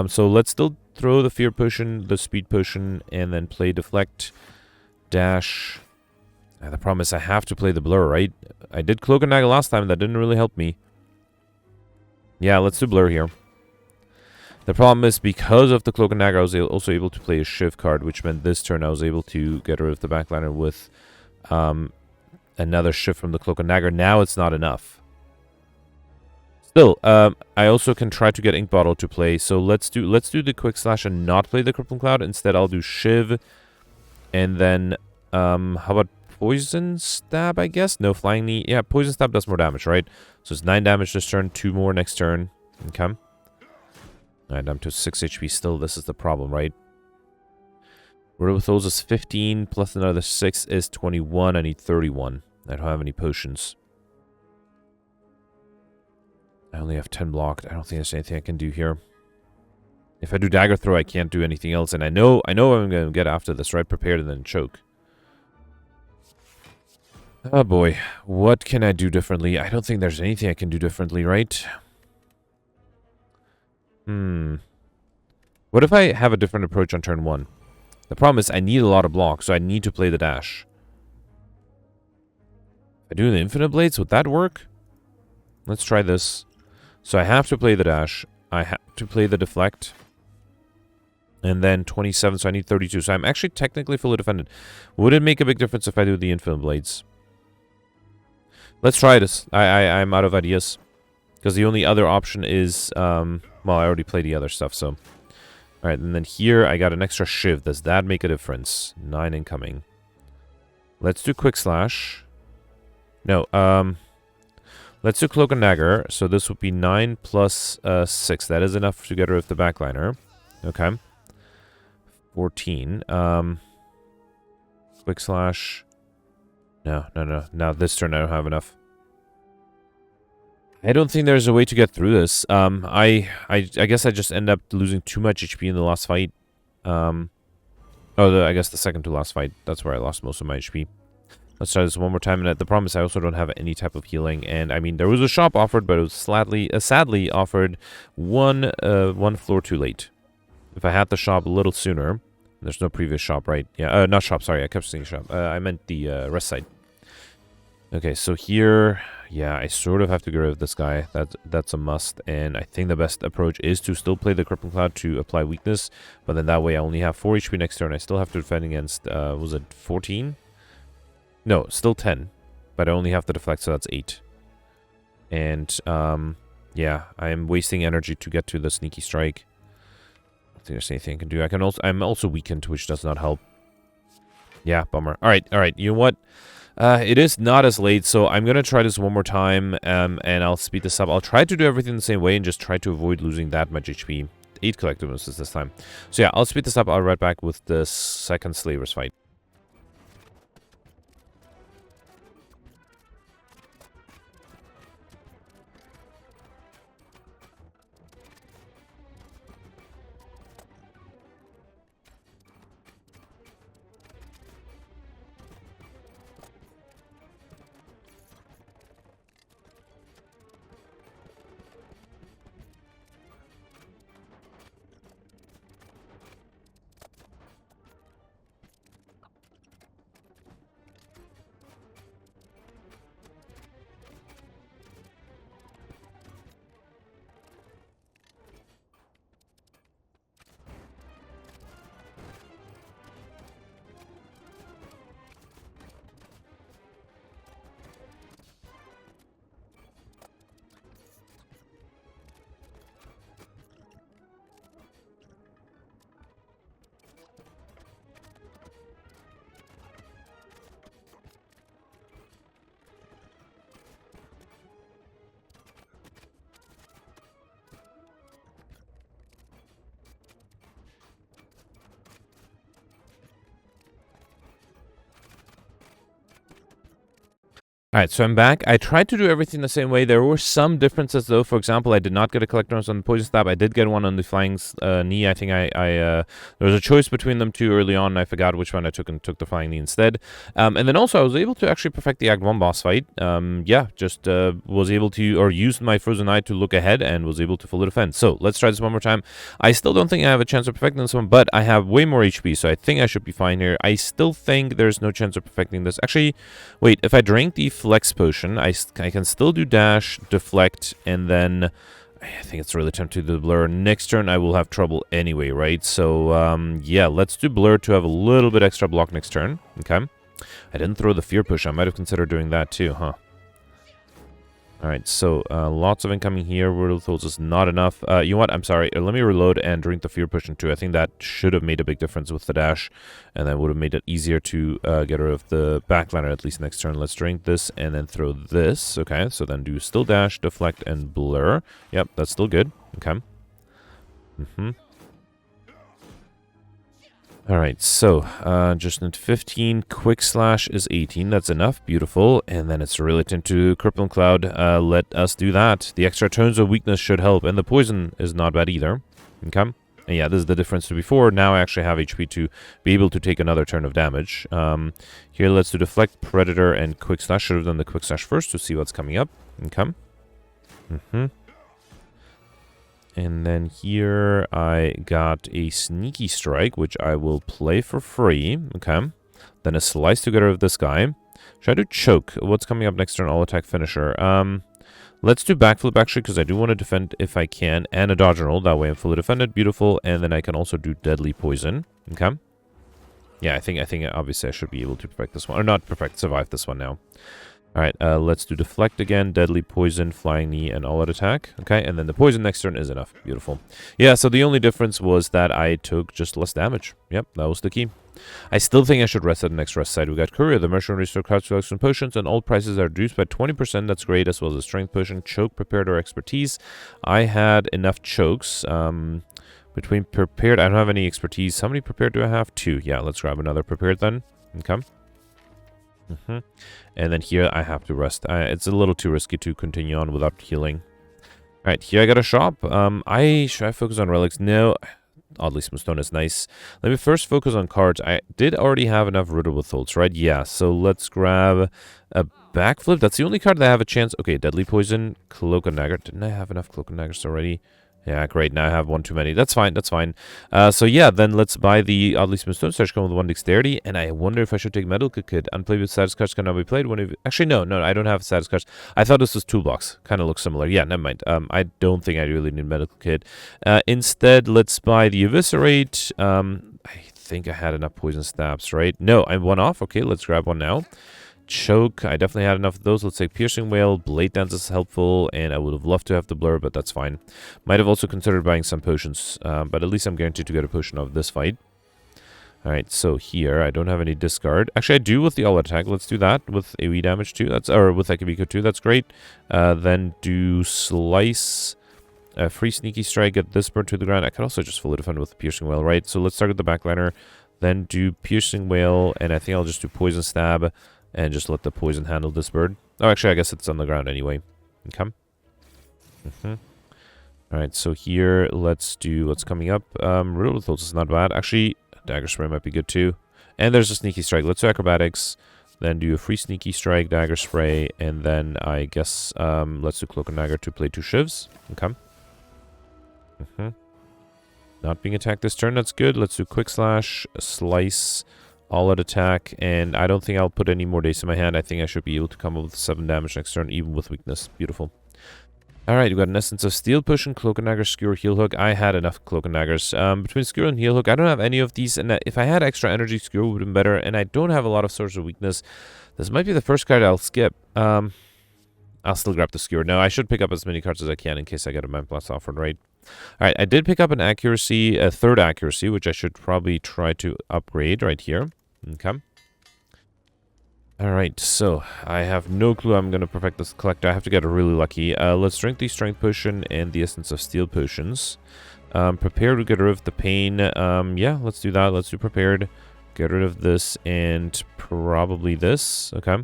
So let's still throw the Fear Potion, the Speed Potion, and then play Deflect, Dash. The problem is I have to play the Blur, right? I did Cloak and Dagger last time. That didn't really help me. Yeah, let's do Blur here. The problem is because of the Cloak and Dagger, I was also able to play a Shiv card, which meant this turn I was able to get rid of the backliner with another Shiv from the Cloak and Dagger. Now it's not enough. Still, I also can try to get Ink Bottle to play. So let's do the Quick Slash and not play the Crippling Cloud. Instead, I'll do Shiv, and then how about Poison Stab, I guess? No, Flying Knee. Yeah, Poison Stab does more damage, right? So it's 9 damage this turn, 2 more next turn. Okay. Alright, I'm to 6 HP still. This is the problem, right? Riddle with Holes is 15, plus another 6 is 21. I need 31. I don't have any potions. I only have 10 blocked. I don't think there's anything I can do here. If I do Dagger Throw, I can't do anything else. And I know I'm going to get after this, right? Prepared and then choke. Oh boy, what can I do differently? I don't think there's anything I can do differently, right? What if I have a different approach on turn 1? The problem is I need a lot of blocks, so I need to play the dash. If I do the Infinite Blades, would that work? Let's try this. So I have to play the dash. I have to play the deflect. And then 27, so I need 32. So I'm actually technically fully defended. Would it make a big difference if I do the Infinite Blades? Let's try this. I'm out of ideas. Because the only other option is, well, I already played the other stuff, so. Alright, and then here I got an extra Shiv. Does that make a difference? 9 incoming. Let's do Quick Slash. No, let's do Cloak and Dagger. So this would be 9 plus 6. That is enough to get rid of the backliner. Okay. 14. Quick Slash. No. Now this turn I don't have enough. I don't think there's a way to get through this. I guess I just end up losing too much HP in the last fight. I guess the second to last fight. That's where I lost most of my HP. Let's try this one more time. And the problem is I also don't have any type of healing. And I mean, there was a shop offered, but it was sadly offered one floor too late. If I had the shop a little sooner, there's no previous shop, right? Yeah, not shop. Sorry, I kept saying shop. I meant the rest site. Okay, so here, yeah, I sort of have to get rid of this guy. That's a must, and I think the best approach is to still play the Crippling Cloud to apply weakness, but then that way I only have 4 HP next turn. I still have to defend against, was it 14? No, still 10, but I only have to deflect, so that's 8. And, yeah, I am wasting energy to get to the Sneaky Strike. I don't think there's anything I can do. I'm also weakened, which does not help. Yeah, bummer. Alright, you know what? It is not as late, so I'm going to try this one more time, and I'll speed this up. I'll try to do everything the same way and just try to avoid losing that much HP. 8 collective bonuses this time. So yeah, I'll speed this up. I'll be right back with the second Slavers fight. Alright, so I'm back. I tried to do everything the same way. There were some differences, though. For example, I did not get a collector on the poison stab. I did get one on the flying knee. I think there was a choice between them two early on, and I forgot which one I took and took the flying knee instead. And then also, I was able to actually perfect the Act 1 boss fight. Yeah, just was able to, or used my Frozen Eye to look ahead and was able to fully defend. So, let's try this one more time. I still don't think I have a chance of perfecting this one, but I have way more HP, so I think I should be fine here. I still think there's no chance of perfecting this. Actually, wait, if I drink the flex potion, I can still do dash, deflect, and then I think it's really tempting to do blur. Next turn I will have trouble anyway, right? So yeah, let's do blur to have a little bit extra block next turn. Okay, I didn't throw the fear push. I might have considered doing that too, huh? Alright, so lots of incoming here. Riddle Thoughts is not enough. You know what? I'm sorry. Let me reload and drink the Fear Potion too. I think that should have made a big difference with the dash, and that would have made it easier to get rid of the backliner at least next turn. Let's drink this and then throw this. Okay, so then do still dash, deflect, and blur. Yep, that's still good. Okay. Alright, so, just need 15, Quick Slash is 18, that's enough, beautiful, and then it's related to Crippling Cloud, let us do that. The extra turns of weakness should help, and the poison is not bad either, okay? And yeah, this is the difference to before. Now I actually have HP to be able to take another turn of damage. Here, let's do Deflect, Predator, and Quick Slash. Should have done the Quick Slash first to see what's coming up, okay? And then here I got a Sneaky Strike, which I will play for free. Okay. Then a Slice to get rid of this guy. Should I do Choke? What's coming up next turn? All Attack Finisher. Let's do Backflip, actually, because I do want to defend if I can. And a Dodge and Roll. That way I'm fully defended. Beautiful. And then I can also do Deadly Poison. Okay. Yeah, I think obviously I should be able to perfect this one. Or not perfect, survive this one now. Alright, let's do Deflect again, Deadly Poison, Flying Knee, and All Out Attack. Okay, and then the Poison next turn is enough. Beautiful. Yeah, so the only difference was that I took just less damage. Yep, that was the key. I still think I should rest at the next rest side. We got Courier, the Merchant Restore Cards, Selection Potions, and all prices are reduced by 20%. That's great, as well as a Strength Potion, Choke, Prepared, or Expertise. I had enough chokes. Between Prepared, I don't have any Expertise. How many Prepared do I have? 2. Yeah, let's grab another Prepared then. Okay. And then here I have to rest. It's a little too risky to continue on without healing. Alright, here I got a shop. Should I focus on relics? No. Oddly, Smooth Stone is nice. Let me first focus on cards. I did already have enough Riddle Withholds, right? Yeah, so let's grab a Backflip. That's the only card that I have a chance. Okay, Deadly Poison, Cloak and Dagger. Didn't I have enough Cloak and Daggers already? Yeah, great. Now I have one too many. That's fine. That's fine. So yeah, then let's buy the Oddly Smooth Stone. Search with 1 Dexterity. And I wonder if I should take Medical Kit. Unplayed with status cards cannot be played. Actually, no, I don't have status cards. I thought this was Toolbox. Kind of looks similar. Yeah, never mind. I don't think I really need Medical Kit. Instead, let's buy the Eviscerate. I think I had enough Poison Stabs, right? No, I'm one off. Okay, let's grab one now. Choke, I definitely had enough of those. Let's take Piercing Wail. Blade Dance is helpful, and I would have loved to have the Blur, but that's fine. Might have also considered buying some potions, but at least I'm guaranteed to get a potion of this fight. Alright, so here, I don't have any discard. Actually, I do with the All Attack. Let's do that with AoE damage too. Or with Akibiko too. That's great. Then do Slice. Free Sneaky Strike, get this bird to the ground. I could also just fully defend with the Piercing Wail, right? So let's start with the backliner. Then do Piercing Wail, and I think I'll just do Poison Stab. And just let the poison handle this bird. Oh, actually, I guess it's on the ground anyway. Okay. Alright, so here, let's do what's coming up. Riddle Thoughts is not bad. Actually, Dagger Spray might be good too. And there's a Sneaky Strike. Let's do Acrobatics. Then do a free Sneaky Strike, Dagger Spray. And then, I guess, let's do Cloak and Dagger to play 2 shivs. Okay. Not being attacked this turn. That's good. Let's do Quick Slash, Slice, All Out Attack, and I don't think I'll put any more days in my hand. I think I should be able to come up with 7 damage next turn, even with weakness. Beautiful. Alright, we've got an Essence of Steel Potion, Cloak and Dagger, Skewer, Heal Hook. I had enough Cloak and Daggers. Between Skewer and Heal Hook, I don't have any of these, and if I had extra energy, Skewer would have been better, and I don't have a lot of sources of weakness. This might be the first card I'll skip. I'll still grab the Skewer. No, I should pick up as many cards as I can in case I get a Mind Blast offered, right? Alright, I did pick up an Accuracy, a 3rd Accuracy, which I should probably try to upgrade right here. Okay. Alright, so I have no clue I'm going to perfect this collector. I have to get really lucky. Let's drink the Strength Potion and the Essence of Steel Potions. Prepared to get rid of the pain. Yeah, let's do that. Let's do Prepared. Get rid of this and probably this. Okay.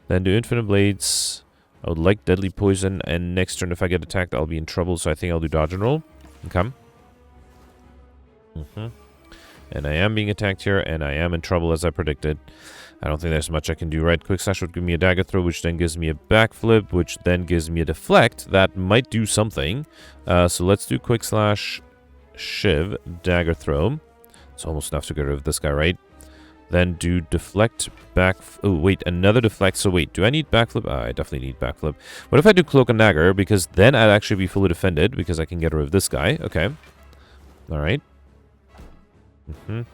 Then do Infinite Blades. I would like Deadly Poison, and next turn if I get attacked, I'll be in trouble, so I think I'll do Dodge and Roll. Okay. And I am being attacked here, and I am in trouble as I predicted. I don't think there's much I can do, right? Quick Slash would give me a Dagger Throw, which then gives me a Backflip, which then gives me a Deflect. That might do something. So let's do Quick Slash, Shiv, Dagger Throw. It's almost enough to get rid of this guy, right? Then do Deflect, Back... Oh, wait, another Deflect. So wait, do I need Backflip? I definitely need Backflip. What if I do Cloak and Dagger? Because then I'd actually be fully defended, because I can get rid of this guy. Okay. Alright. And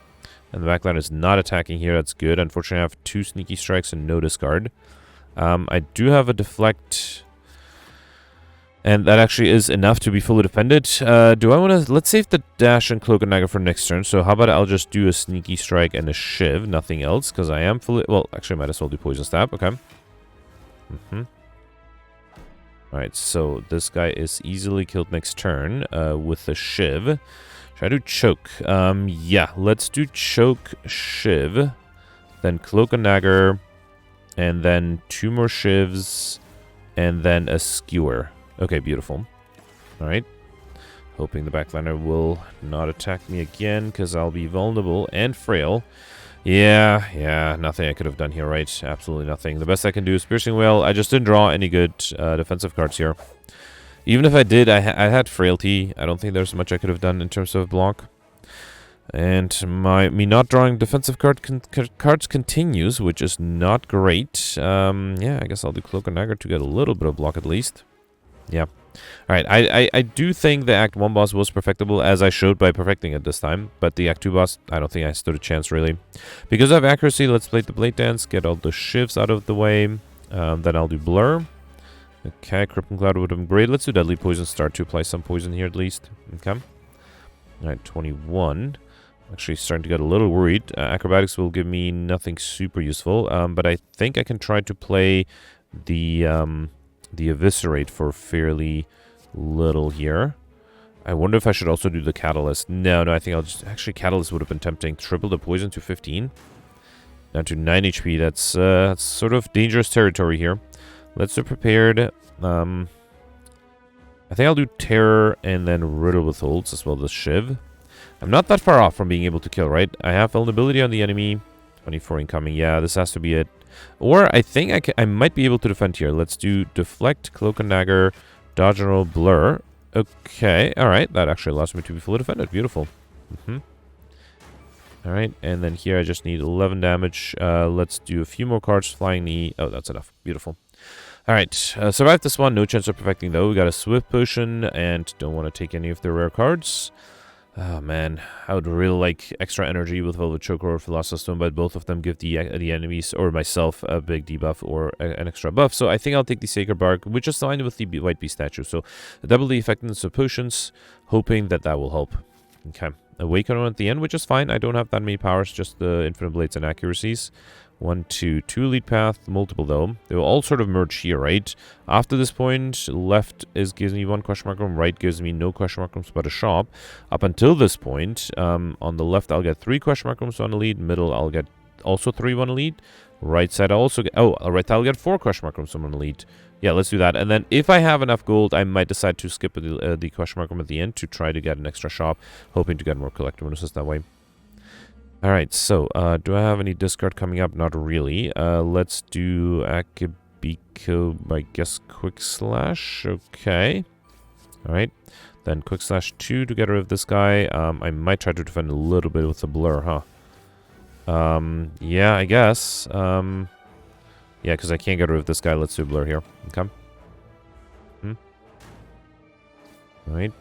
the backline is not attacking here. That's good. Unfortunately, I have 2 Sneaky Strikes and no discard. I do have a Deflect. And that actually is enough to be fully defended. Do I want to... Let's save the Dash and Cloak and Dagger for next turn. So how about I'll just do a Sneaky Strike and a Shiv. Nothing else. Because I am fully... Well, actually, I might as well do Poison Stab. Okay. Alright, so this guy is easily killed next turn with the Shiv. Should I do Choke? Yeah, let's do Choke, Shiv, then Cloak and Dagger, and then 2 more Shivs, and then a Skewer. Okay, beautiful. Alright. Hoping the backliner will not attack me again, because I'll be vulnerable and frail. Yeah, nothing I could have done here, right? Absolutely nothing. The best I can do is Piercing Wail. I just didn't draw any good defensive cards here. Even if I did, I had Frailty. I don't think there's much I could have done in terms of block. And me not drawing defensive cards continues, which is not great. Yeah, I guess I'll do Cloak and Dagger to get a little bit of block at least. Yeah. Alright, I do think the Act 1 boss was perfectable, as I showed by perfecting it this time. But the Act 2 boss, I don't think I stood a chance, really. Because I have accuracy, let's play the Blade Dance, get all the Shivs out of the way. Then I'll do Blur. Okay, Crippling Cloud would have been great. Let's do Deadly Poison, start to apply some poison here at least. Okay. Alright, 21. Actually starting to get a little worried. Acrobatics will give me nothing super useful. But I think I can try to play the Eviscerate for fairly little here. I wonder if I should also do the Catalyst. No, I think I'll just... Actually, Catalyst would have been tempting. Triple the poison to 15. Down to 9 HP. That's sort of dangerous territory here. Let's do Prepared. I think I'll do Terror and then Riddle with Holds as well as Shiv. I'm not that far off from being able to kill, right? I have vulnerability on the enemy. 24 incoming. Yeah, this has to be it. Or I think I might be able to defend here. Let's do Deflect, Cloak and Dagger, Dodge and Roll, Blur. Okay, alright. That actually allows me to be fully defended. Beautiful. Alright, and then here I just need 11 damage. Let's do a few more cards. Flying Knee. Oh, that's enough. Beautiful. Alright, survived this one. No chance of perfecting though. We got a Swift Potion and don't want to take any of the rare cards. Oh man, I would really like extra energy with Velvet Choker or Philosopher's Stone, but both of them give the enemies or myself a big debuff or an extra buff. So I think I'll take the Sacred Bark, which is aligned with the White Beast statue. So double the effectiveness of potions, hoping that will help. Okay, Awaken at the end, which is fine. I don't have that many powers, just the Infinite Blades and accuracies. 1, 2, 2 lead path, multiple though. They will all sort of merge here, right? After this point, left gives me 1 question mark room, right gives me no question mark rooms but a shop. Up until this point, on the left I'll get 3 question mark rooms on the lead, middle I'll get also 3 on the lead, right side I'll also get, right I'll get 4 question mark rooms on the lead. Yeah, let's do that. And then if I have enough gold, I might decide to skip the question mark room at the end to try to get an extra shop, hoping to get more collector bonuses that way. Alright, so, do I have any discard coming up? Not really. Let's do Akabiko, I guess, Quick Slash. Okay. Alright. Then Quick Slash 2 to get rid of this guy. I might try to defend a little bit with the Blur, huh? Yeah, I guess. Yeah, because I can't get rid of this guy. Let's do Blur here. Okay. Alright.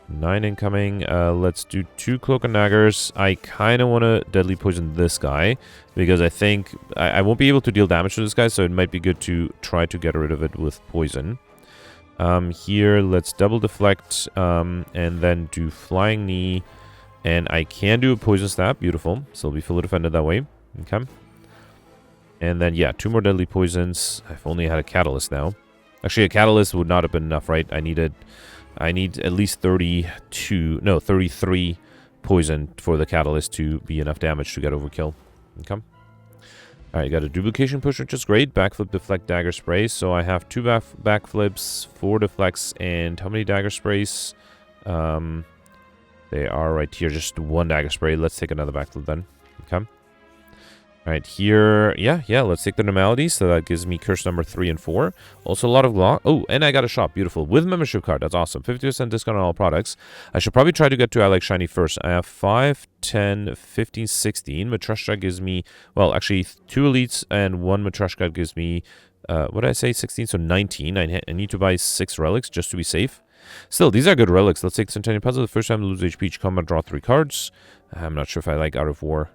9 incoming. Let's do 2 Cloak and Daggers. I kind of want to Deadly Poison this guy because I think I won't be able to deal damage to this guy, so it might be good to try to get rid of it with poison. Here, let's double Deflect and then do Flying Knee. And I can do a Poison Stab. Beautiful. So I'll be fully defended that way. Okay. And then, yeah, 2 more Deadly Poisons. I've only had a Catalyst now. Actually, a Catalyst would not have been enough, right? I need at least 33 poison for the Catalyst to be enough damage to get overkill. Okay. Alright, got a duplication push, which is great. Backflip, deflect, dagger spray. So I have 2 backflips, 4 deflects, and how many dagger sprays? They are right here, just 1 dagger spray. Let's take another backflip then. Okay. Alright, here, yeah, let's take the normality. So that gives me curse number 3 and 4. Also a lot of glock. Oh, and I got a shop. Beautiful. With membership card. That's awesome. 50% discount on all products. I should probably try to get to I Like Shiny first. I have 5, 10, 15, 16. Matryoshka gives me, well, actually 2 elites and 1 Matryoshka gives me, what did I say, 16? So 19. I need to buy 6 relics just to be safe. Still, these are good relics. Let's take Centennial Puzzle. The first time to lose HP each combat, draw 3 cards. I'm not sure if I like Out of War.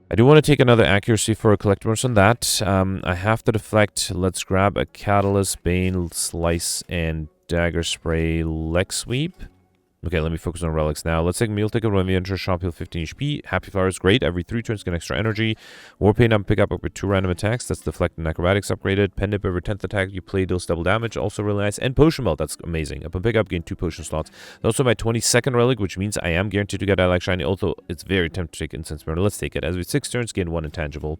I do want to take another accuracy for a collectibles on that. I have to deflect. Let's grab a Catalyst, Bane, Slice, and Dagger Spray, Leg Sweep. Okay, let me focus on relics now. Let's take Meal Ticket when we enter shop, heal 15 HP. Happy Flowers, great. Every 3 turns, get extra energy. Warpaint up, pick up with 2 random attacks. That's Deflect and Acrobatics upgraded. Pen Dip, every 10th attack you play deals double damage. Also really nice. And Potion Belt, that's amazing. Upon pick up, gain 2 potion slots. That's also my 22nd relic, which means I am guaranteed to get I Like Shiny. Although it's very tempting to take Incense Burner. Let's take it. As we 6 turns, gain 1 intangible.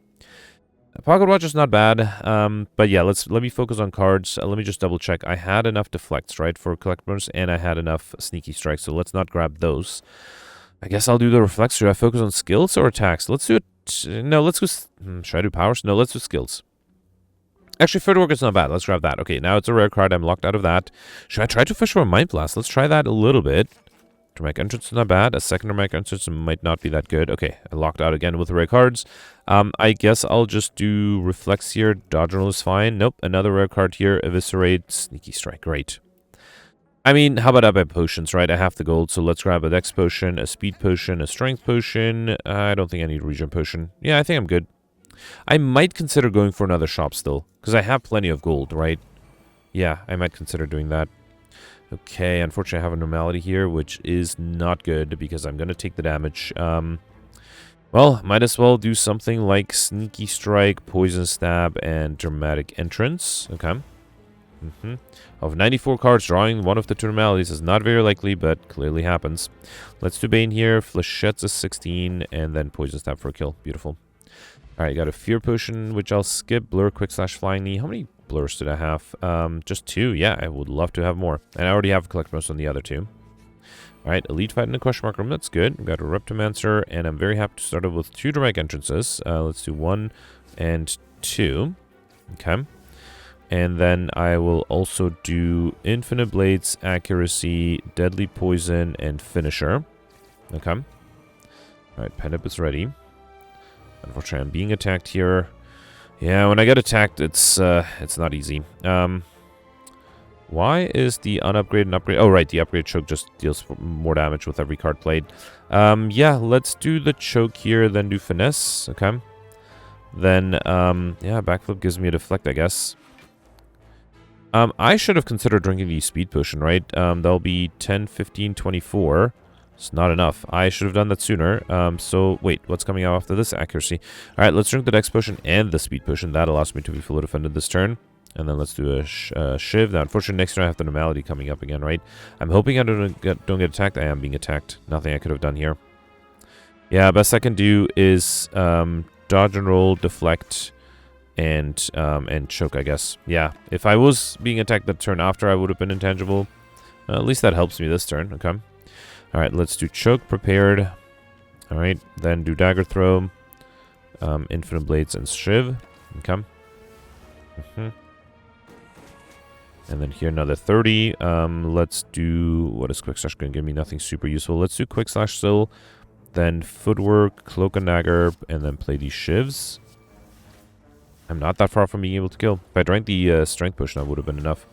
Pocket Watch is not bad, but yeah, let me focus on cards. Let me just double check. I had enough deflects, right, for collectibles, and I had enough sneaky strikes, so let's not grab those. I guess I'll do the reflex. Should I focus on skills or attacks? Let's do it. No, let's go. Should I do powers? No, let's do skills. Actually, Third Work is not bad. Let's grab that. Okay, now it's a rare card. I'm locked out of that. Should I try to fish for a Mind Blast? Let's try that a little bit. Dramatic Entrance is not bad. A second Dramatic Entrance might not be that good. Okay, I locked out again with the rare cards. I guess I'll just do Reflex here. Dodge Roll is fine. Nope, another rare card here. Eviscerate, Sneaky Strike. Great. I mean, how about I buy potions, right? I have the gold, so let's grab a Dex Potion, a Speed Potion, a Strength Potion. I don't think I need a Regen Potion. Yeah, I think I'm good. I might consider going for another shop still, because I have plenty of gold, right? Yeah, I might consider doing that. Okay, unfortunately I have a normality here, which is not good because I'm going to take the damage. Well, might as well do something like Sneaky Strike, Poison Stab, and Dramatic Entrance. Okay. Of 94 cards, drawing one of the 2 normalities is not very likely, but clearly happens. Let's do Bane here. Flechette's a 16, and then Poison Stab for a kill. Beautiful. Alright, got a Fear Potion, which I'll skip. Blur, Quick Slash, Flying Knee. How many blurs did I have? Just 2. Yeah, I would love to have more. And I already have collectibles on the other 2. Alright, Elite Fight in the question mark room. That's good. We've got a Reptomancer, and I'm very happy to start off with 2 Dramatic Entrances. Let's do 1 and 2. Okay. And then I will also do Infinite Blades, Accuracy, Deadly Poison, and Finisher. Okay. Alright, Pen Dip is ready. Unfortunately, I'm being attacked here. Yeah, when I get attacked, it's not easy. Why is the unupgraded and upgrade? Oh, right, the upgrade choke just deals more damage with every card played. Yeah, let's do the choke here, then do finesse. Okay. Then, yeah, backflip gives me a deflect, I guess. I should have considered drinking the speed potion, right? That'll be 10, 15, 24. It's not enough. I should have done that sooner. So, wait, what's coming out after this accuracy? Alright, let's drink the Dex Potion and the Speed Potion. That allows me to be fully defended this turn. And then let's do a Shiv. Now, unfortunately, next turn I have the Normality coming up again, right? I'm hoping I don't get attacked. I am being attacked. Nothing I could have done here. Yeah, best I can do is dodge and roll, deflect, and choke, I guess. Yeah, if I was being attacked the turn after, I would have been intangible. At least that helps me this turn. Okay. Alright, let's do choke, prepared. Alright, then do dagger throw, infinite blades, and shiv. Okay. And then here another 30. Let's do, what is quick slash going to give me? Nothing super useful. Let's do quick slash still, then footwork, cloak and dagger, and then play these shivs. I'm not that far from being able to kill. If I drank the strength potion, that would have been enough.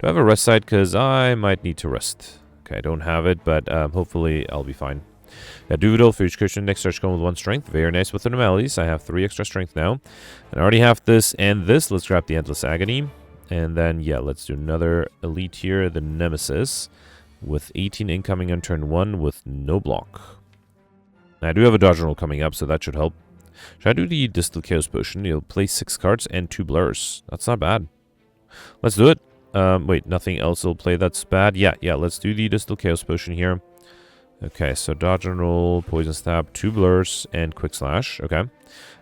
Do I have a rest side? Because I might need to rest. Okay, I don't have it, but hopefully I'll be fine. Doodle for each Christian next search going with 1 strength. Very nice with the normalities. I have 3 extra strength now. And I already have this and this. Let's grab the Endless Agony. And then, yeah, let's do another elite here, the Nemesis, with 18 incoming on turn 1 with no block. Now, I do have a dodge roll coming up, so that should help. Should I do the Distal Chaos Potion? You'll play 6 cards and 2 blurs. That's not bad. Let's do it. Wait, nothing else will play that's bad. Yeah, let's do the Distal Chaos Potion here. Okay, so dodge and roll, poison stab, 2 blurs, and quick slash. Okay.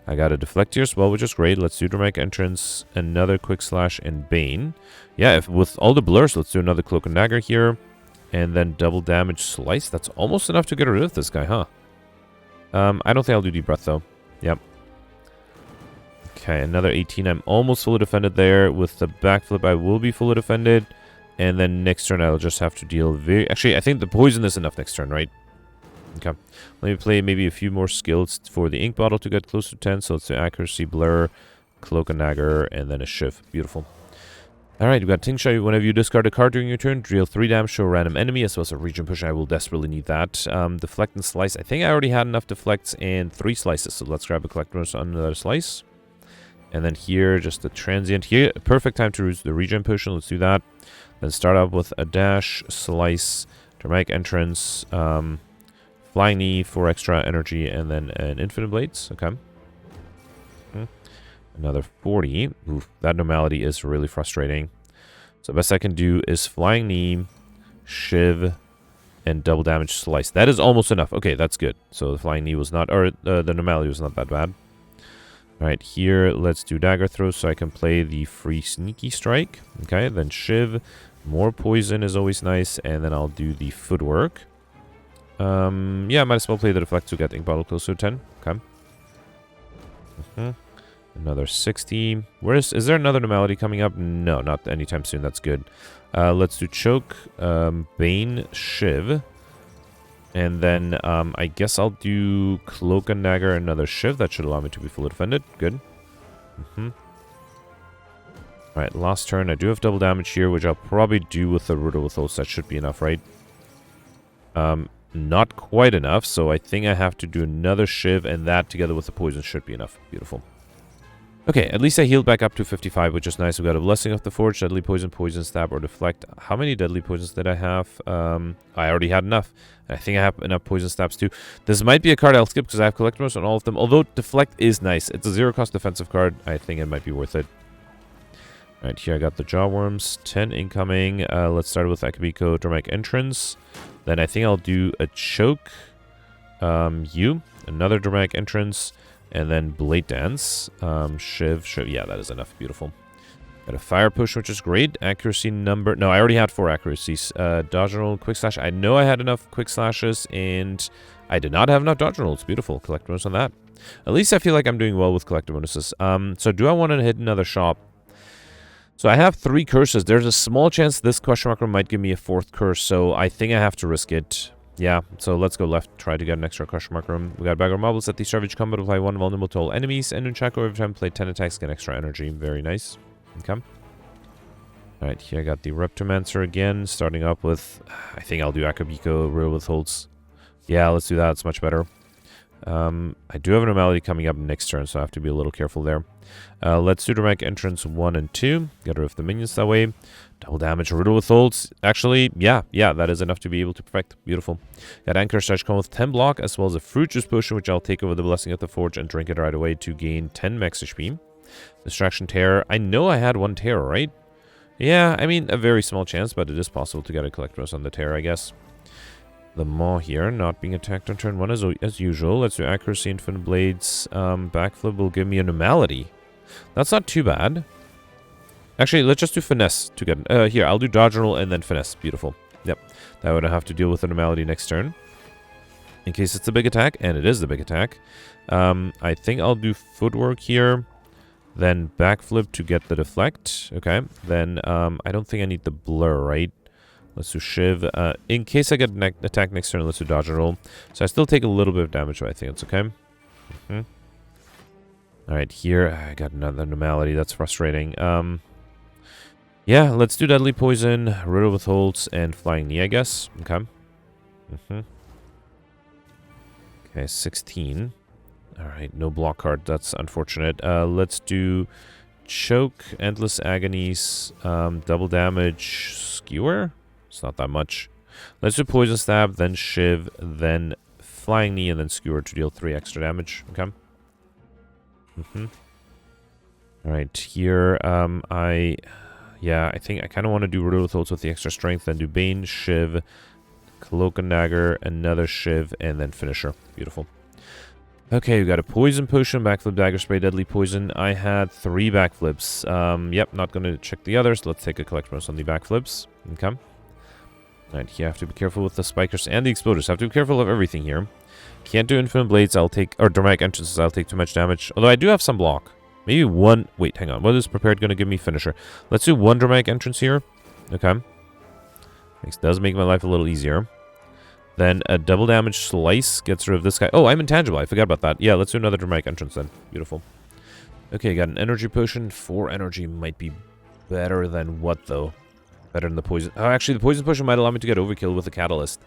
I got a deflect here as well, which is great. Let's do dramatic entrance, another quick slash, and bane. Yeah, if with all the blurs, let's do another cloak and dagger here. And then double damage slice. That's almost enough to get rid of this guy, huh? I don't think I'll do deep breath though. Yep. Okay, another 18. I'm almost fully defended there. With the backflip, I will be fully defended. And then next turn, I'll just have to deal very... Actually, I think the poison is enough next turn, right? Okay. Let me play maybe a few more skills for the ink bottle to get close to 10. So let's do accuracy, blur, cloak and dagger, and then a shiv. Beautiful. Alright, we've got Ting Shai. Whenever you discard a card during your turn, deal 3 damage to a random enemy, as well as a region push. I will desperately need that. Deflect and slice. I think I already had enough deflects and 3 slices. So let's grab a collector on another slice. And then here, just a transient. Here, perfect time to use the regen potion. Let's do that. Then start up with a dash, slice, dramatic entrance, flying knee for extra energy, and then an infinite blades. Okay. Another 40. Oof, that normality is really frustrating. So best I can do is flying knee, shiv, and double damage slice. That is almost enough. Okay, that's good. So the flying knee was not, or the normality was not that bad. Alright, here, let's do dagger throw so I can play the free sneaky strike. Okay, then shiv. More poison is always nice. And then I'll do the footwork. Yeah, I might as well play the deflect to get ink bottle closer to 10. Okay. Another 60. Is there another normality coming up? No, not anytime soon. That's good. Let's do choke, bane, shiv. And then I guess I'll do cloak and dagger, another shiv. That should allow me to be fully defended. Good. Alright, last turn. I do have double damage here, which I'll probably do with the Ruder with those. That should be enough, right? Not quite enough, so I think I have to do another shiv, and that together with the poison should be enough. Beautiful. Okay, at least I healed back up to 55, which is nice. We got a Blessing of the Forge, Deadly Poison, Poison Stab, or Deflect. How many Deadly Poisons did I have? I already had enough. I think I have enough Poison Stabs too. This might be a card I'll skip because I have Collector's on all of them. Although Deflect is nice. It's a 0-cost defensive card. I think it might be worth it. Alright, here I got the Jawworms. 10 incoming. Let's start with Akabiko, Dramatic Entrance. Then I think I'll do a Choke. Another Dramatic Entrance. And then Blade Dance. Shiv. Yeah, that is enough. Beautiful. Got a Fire Push, which is great. Accuracy number... No, I already had 4 accuracies. Dodge and roll, Quick Slash. I know I had enough Quick Slashes, and I did not have enough Dodge and rolls. Beautiful. Collect bonus on that. At least I feel like I'm doing well with collector bonuses. So do I want to hit another shop? So I have 3 curses. There's a small chance this question mark room might give me a 4th curse, so I think I have to risk it. Yeah, so let's go left, try to get an extra question mark room. We got Bagger Marbles at the start of each combat, apply 1 vulnerable to all enemies, and Nunchaku every time play 10 attacks, get extra energy. Very nice. Okay. Alright, here I got the Reptomancer again, starting up with, I think I'll do Akabiko, Real Withholds. Yeah, let's do that, it's much better. I do have an anomaly coming up next turn, so I have to be a little careful there. Let's do Dramatic Entrance 1 and 2. Get rid of the minions that way. Double damage, Riddle Withholds. Actually, yeah, that is enough to be able to perfect. Beautiful. Got Anchor Stretch come with 10 block, as well as a Fruit Juice Potion, which I'll take over the Blessing of the Forge and drink it right away to gain 10 max HP. Distraction Terror. I know I had 1 Terror, right? Yeah, I mean, a very small chance, but it is possible to get a Collector's on the Terror, I guess. The Maw here, not being attacked on turn 1 as usual. Let's do Accuracy, Infinite Blades. Backflip will give me a Normality. That's not too bad. Actually, let's just do Finesse to get... here, I'll do Dodge Roll and then Finesse. Beautiful. Yep. That would have to deal with a Normality next turn. In case it's a big attack, and it is the big attack. I think I'll do Footwork here. Then Backflip to get the Deflect. Okay. Then I don't think I need the Blur, right? Let's do Shiv. In case I get an attack next turn, let's do Dodge and Roll. So I still take a little bit of damage, but I think it's okay. Alright, here I got another Normality. That's frustrating. Yeah, let's do Deadly Poison, Riddle Withholds, and Flying Knee, I guess. Okay. Okay, 16. Alright, no block card. That's unfortunate. Let's do Choke, Endless Agonies, Double Damage, Skewer. It's not that much. Let's do Poison Stab, then Shiv, then Flying Knee, and then Skewer to deal 3 extra damage. Okay. Alright, here, I think I kind of want to do Riddle Withholds with the extra strength, then do Bane, Shiv, Cloak and Dagger, another Shiv, and then Finisher. Beautiful. Okay, we got a Poison Potion, Backflip, Dagger Spray, Deadly Poison. I had 3 backflips. Yep, not going to check the others. Let's take a collect bonus on the backflips. Okay. Alright, you have to be careful with the spikers and the exploders. Have to be careful of everything here. Can't do Infinite Blades. I'll take... Or Dramatic Entrances. I'll take too much damage. Although I do have some block. Maybe one... Wait, hang on. What is Prepared going to give me? Finisher. Let's do 1 Dramatic Entrance here. Okay. Does make my life a little easier. Then a double damage slice gets rid of this guy. Oh, I'm intangible. I forgot about that. Yeah, let's do another Dramatic Entrance then. Beautiful. Okay, got an energy potion. 4 energy might be better than what, though? Better than the poison. Oh, actually, the poison potion might allow me to get overkill with the catalyst.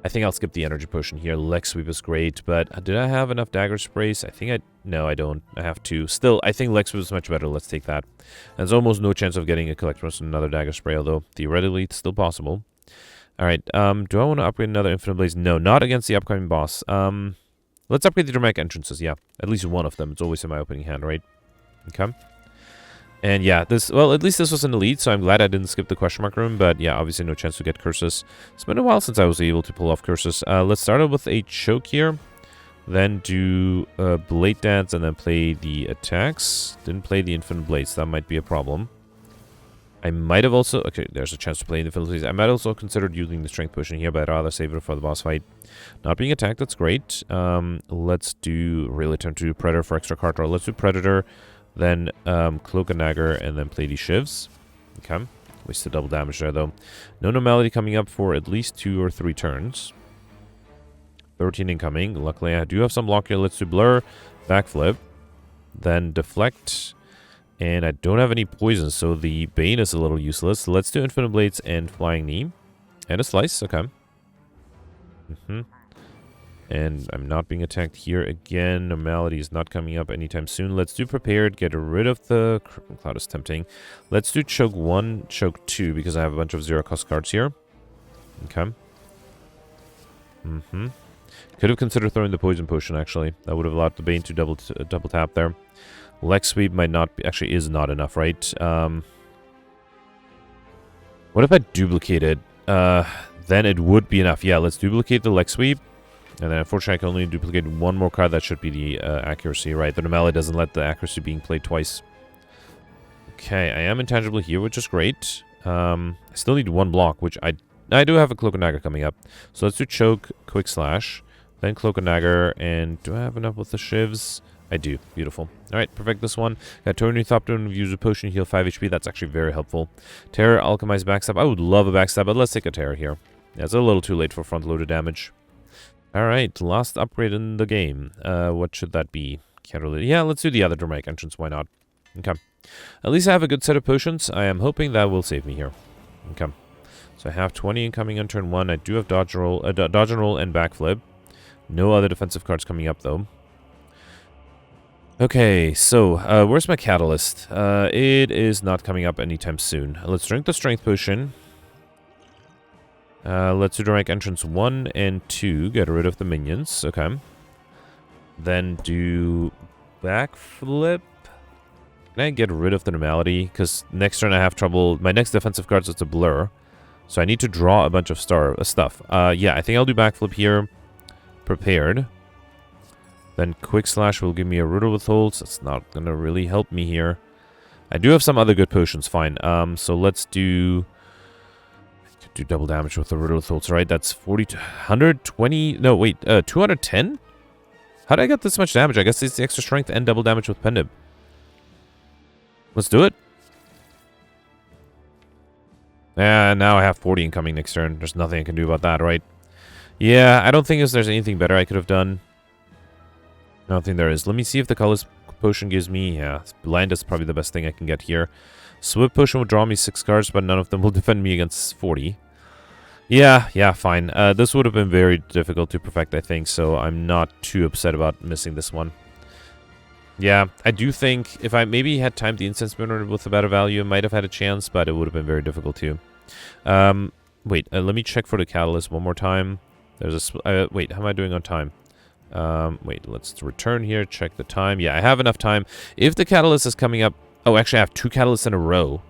I think I'll skip the energy potion here. Leg Sweep is great, but did I have enough dagger sprays? I think I... No, I don't. I have 2. Still, I think Leg Sweep is much better. Let's take that. There's almost no chance of getting a collect bonus and another dagger spray, although theoretically it's still possible. Alright, do I want to upgrade another Infinite Blaze? No, not against the upcoming boss. Let's upgrade the Dramatic Entrances, yeah. At least one of them. It's always in my opening hand, right? Okay. And yeah, this... Well, at least this was an elite, so I'm glad I didn't skip the question mark room. But yeah, obviously no chance to get curses. It's been a while since I was able to pull off curses. Let's start out with a choke here. Then do Blade Dance and then play the attacks. Didn't play the Infinite Blades. That might be a problem. I might have also... Okay, there's a chance to play in the abilities. I might also considered using the Strength Potion here, but I'd rather save it for the boss fight. Not being attacked, that's great. Let's do... Really turn to Predator for extra card draw. Let's do Predator, then Cloak and Dagger, and then play these Shivs. Okay. Wasted double damage there, though. No Normality coming up for at least 2 or 3 turns. 13 incoming. Luckily, I do have some block here. Let's do Blur, Backflip, then Deflect... And I don't have any poison, so the Bane is a little useless. Let's do Infinite Blades and Flying Knee. And a Slice, okay. And I'm not being attacked here again. Normality is not coming up anytime soon. Let's do Prepared, get rid of the... Cloud is tempting. Let's do Choke 1, Choke 2, because I have a bunch of 0-cost cards here. Okay. Could have considered throwing the Poison Potion, actually. That would have allowed the Bane to double tap there. Leg Sweep might not be... Actually, is not enough, right? What if I duplicate it? Then it would be enough. Yeah, let's duplicate the Leg Sweep. And then, unfortunately, I can only duplicate 1 more card. That should be the accuracy, right? The Normality doesn't let the accuracy being played twice. Okay, I am intangible here, which is great. I still need 1 block, which I do have a Cloak and Dagger coming up. So let's do Choke, Quick Slash, then Cloak and Dagger, and do I have enough with the Shivs? I do. Beautiful. Alright, perfect this one. Got Turn Top Down, use a potion, heal 5 HP. That's actually very helpful. Terror, Alchemize, Backstab. I would love a Backstab, but let's take a Terror here. Yeah, it's a little too late for front-loaded damage. Alright, last upgrade in the game. What should that be? Can't really... Yeah, let's do the other Dramatic Entrance. Why not? Okay. At least I have a good set of potions. I am hoping that will save me here. Okay. So I have 20 incoming on turn 1. I do have Dodge and Roll and Backflip. No other defensive cards coming up, though. Okay, so, where's my Catalyst? It is not coming up anytime soon. Let's drink the Strength Potion. Let's do Dramatic Entrance 1 and 2. Get rid of the minions. Okay. Then do Backflip. Can I get rid of the Normality? Because next turn I have trouble. My next defensive cards is a Blur. So I need to draw a bunch of stuff. Yeah, I think I'll do Backflip here. Prepared. Then Quick Slash will give me a Riddle with Holds. That's not going to really help me here. I do have some other good potions, fine. So let's do double damage with the Riddle with Holds, right? That's 120... No, wait, 210? How did I get this much damage? I guess it's the extra strength and double damage with Pendib. Let's do it. Yeah, now I have 40 incoming next turn. There's nothing I can do about that, right? Yeah, I don't think there's anything better I could have done. I don't think there is. Let me see if the Colorless Potion gives me... Yeah, Blind is probably the best thing I can get here. Swift Potion will draw me 6 cards, but none of them will defend me against 40. Yeah, fine. This would have been very difficult to perfect, I think, so I'm not too upset about missing this one. Yeah, I do think if I maybe had timed the Incense Burner with a better value, I might have had a chance, but it would have been very difficult too. Wait, let me check for the Catalyst one more time. There's a... wait, how am I doing on time? Wait, let's return here, check the time. Yeah, I have enough time. If the Catalyst is coming up... Oh, actually, I have 2 Catalysts in a row.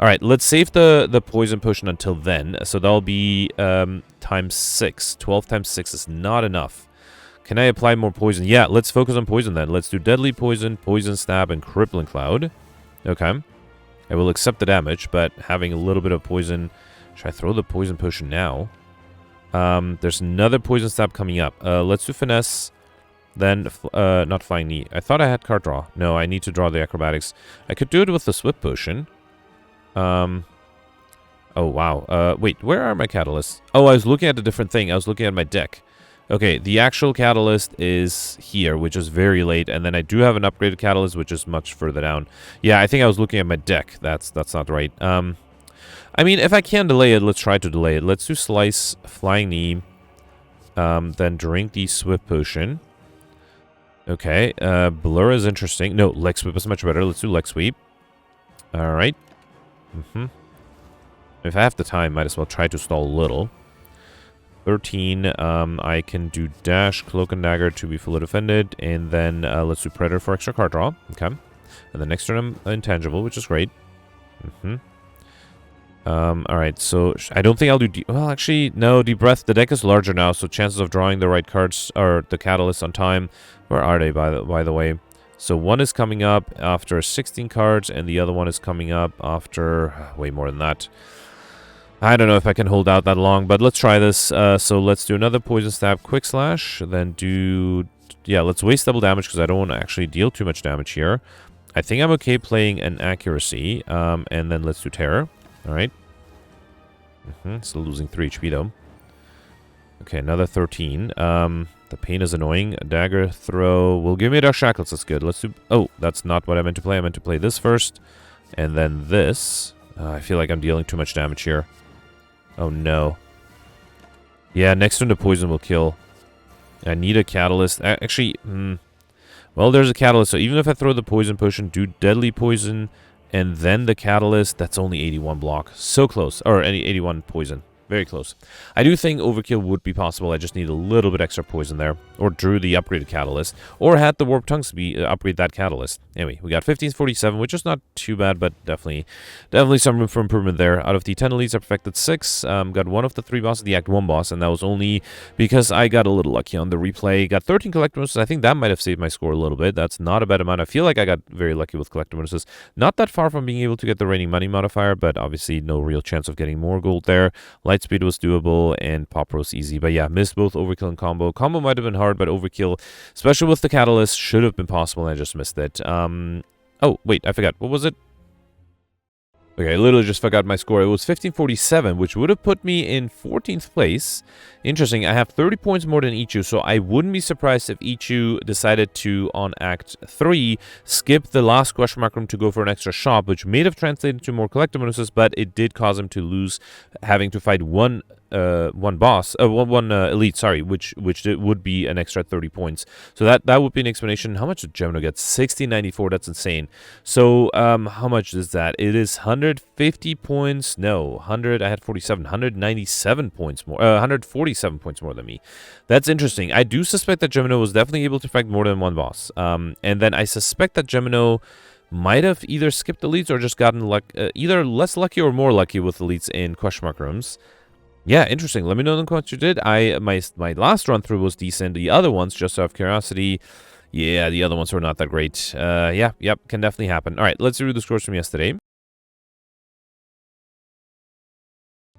Alright, let's save the poison potion until then. So that'll be times 6. 12 times 6 is not enough. Can I apply more poison? Yeah, let's focus on poison then. Let's do Deadly Poison, Poison Stab, and Crippling Cloud. Okay. I will accept the damage, but having a little bit of poison... Should I throw the poison potion now? There's another Poison Stab coming up. Let's do Finesse, then... not Flying Knee. I thought I had card draw. No, I need to draw the Acrobatics. I could do it with the Swift Potion. Oh, wow. Wait, where are my catalysts? Oh, I was looking at a different thing. I was looking at my deck. Okay, the actual catalyst is here, which is very late, and then I do have an upgraded catalyst, which is much further down. Yeah, I think I was looking at my deck. That's not right. I mean, if I can delay it, let's try to delay it. Let's do Slice, Flying Knee, then drink the Swift Potion. Okay, Blur is interesting. No, Leg Sweep is much better. Let's do Leg Sweep. Alright. If I have the time, might as well try to stall a little. 13, I can do Dash, Cloak and Dagger to be fully defended, and then let's do Predator for extra card draw. Okay. And the next turn I'm Intangible, which is great. Alright, so I don't think I'll do... well, actually, no, Deep Breath. The deck is larger now, so chances of drawing the right cards, or the catalyst on time... Where are they, by the way? So one is coming up after 16 cards, and the other one is coming up after... way more than that. I don't know if I can hold out that long, but let's try this. So let's do another Poison Stab, Quick Slash, then do... yeah, let's waste double damage because I don't want to actually deal too much damage here. I think I'm okay playing an Accuracy, and then let's do Terror. Alright. Still losing 3 HP though. Okay, another 13. The pain is annoying. A Dagger Throw will give me a Dark Shackles. That's good. Let's do... oh, that's not what I meant to play. I meant to play this first, and then this. I feel like I'm dealing too much damage here. Oh no. Yeah, next turn the poison will kill. I need a catalyst. Actually, well, there's a catalyst, so even if I throw the poison potion, do Deadly Poison, and then the catalyst, that's only 81 block. So close. Or any 81 poison. Very close. I do think overkill would be possible. I just need a little bit extra poison there. Or drew the upgraded catalyst. Or had the Warp Tongues be upgrade that catalyst. Anyway, we got 1547, which is not too bad, but definitely some room for improvement there. Out of the 10 elites, I perfected 6. Got one of the 3 bosses, the Act 1 boss, and that was only because I got a little lucky on the replay. Got 13 collector bonuses. I think that might have saved my score a little bit. That's not a bad amount. I feel like I got very lucky with collector bonuses. Not that far from being able to get the reigning money modifier, but obviously no real chance of getting more gold there. Light speed was doable, and pop was easy. But yeah, missed both overkill and combo. Combo might have been hard, but overkill, especially with the catalyst, should have been possible, and I just missed it. Oh, wait, I forgot. What was it? Okay, I literally just forgot my score. It was 1547, which would have put me in 14th place. Interesting, I have 30 points more than Ichu, so I wouldn't be surprised if Ichu decided to, on Act 3, skip the last question mark room to go for an extra shop, which may have translated to more collector bonuses, but it did cause him to lose, having to fight one elite, sorry, which would be an extra 30 points. So that would be an explanation. How much did Gemino get? 1694. That's insane. So how much is that? It is 150 points. No, 100. I had 47. 197 points more. 147 points more than me. That's interesting. I do suspect that Gemino was definitely able to fight more than one boss. And then I suspect that Gemino might have either skipped elites or just gotten either less lucky or more lucky with elites in question mark rooms. Yeah, interesting. Let me know in the comments you did. My last run through was decent. The other ones, just out of curiosity, yeah, the other ones were not that great. Yeah, yep, can definitely happen. All right, let's review the scores from yesterday.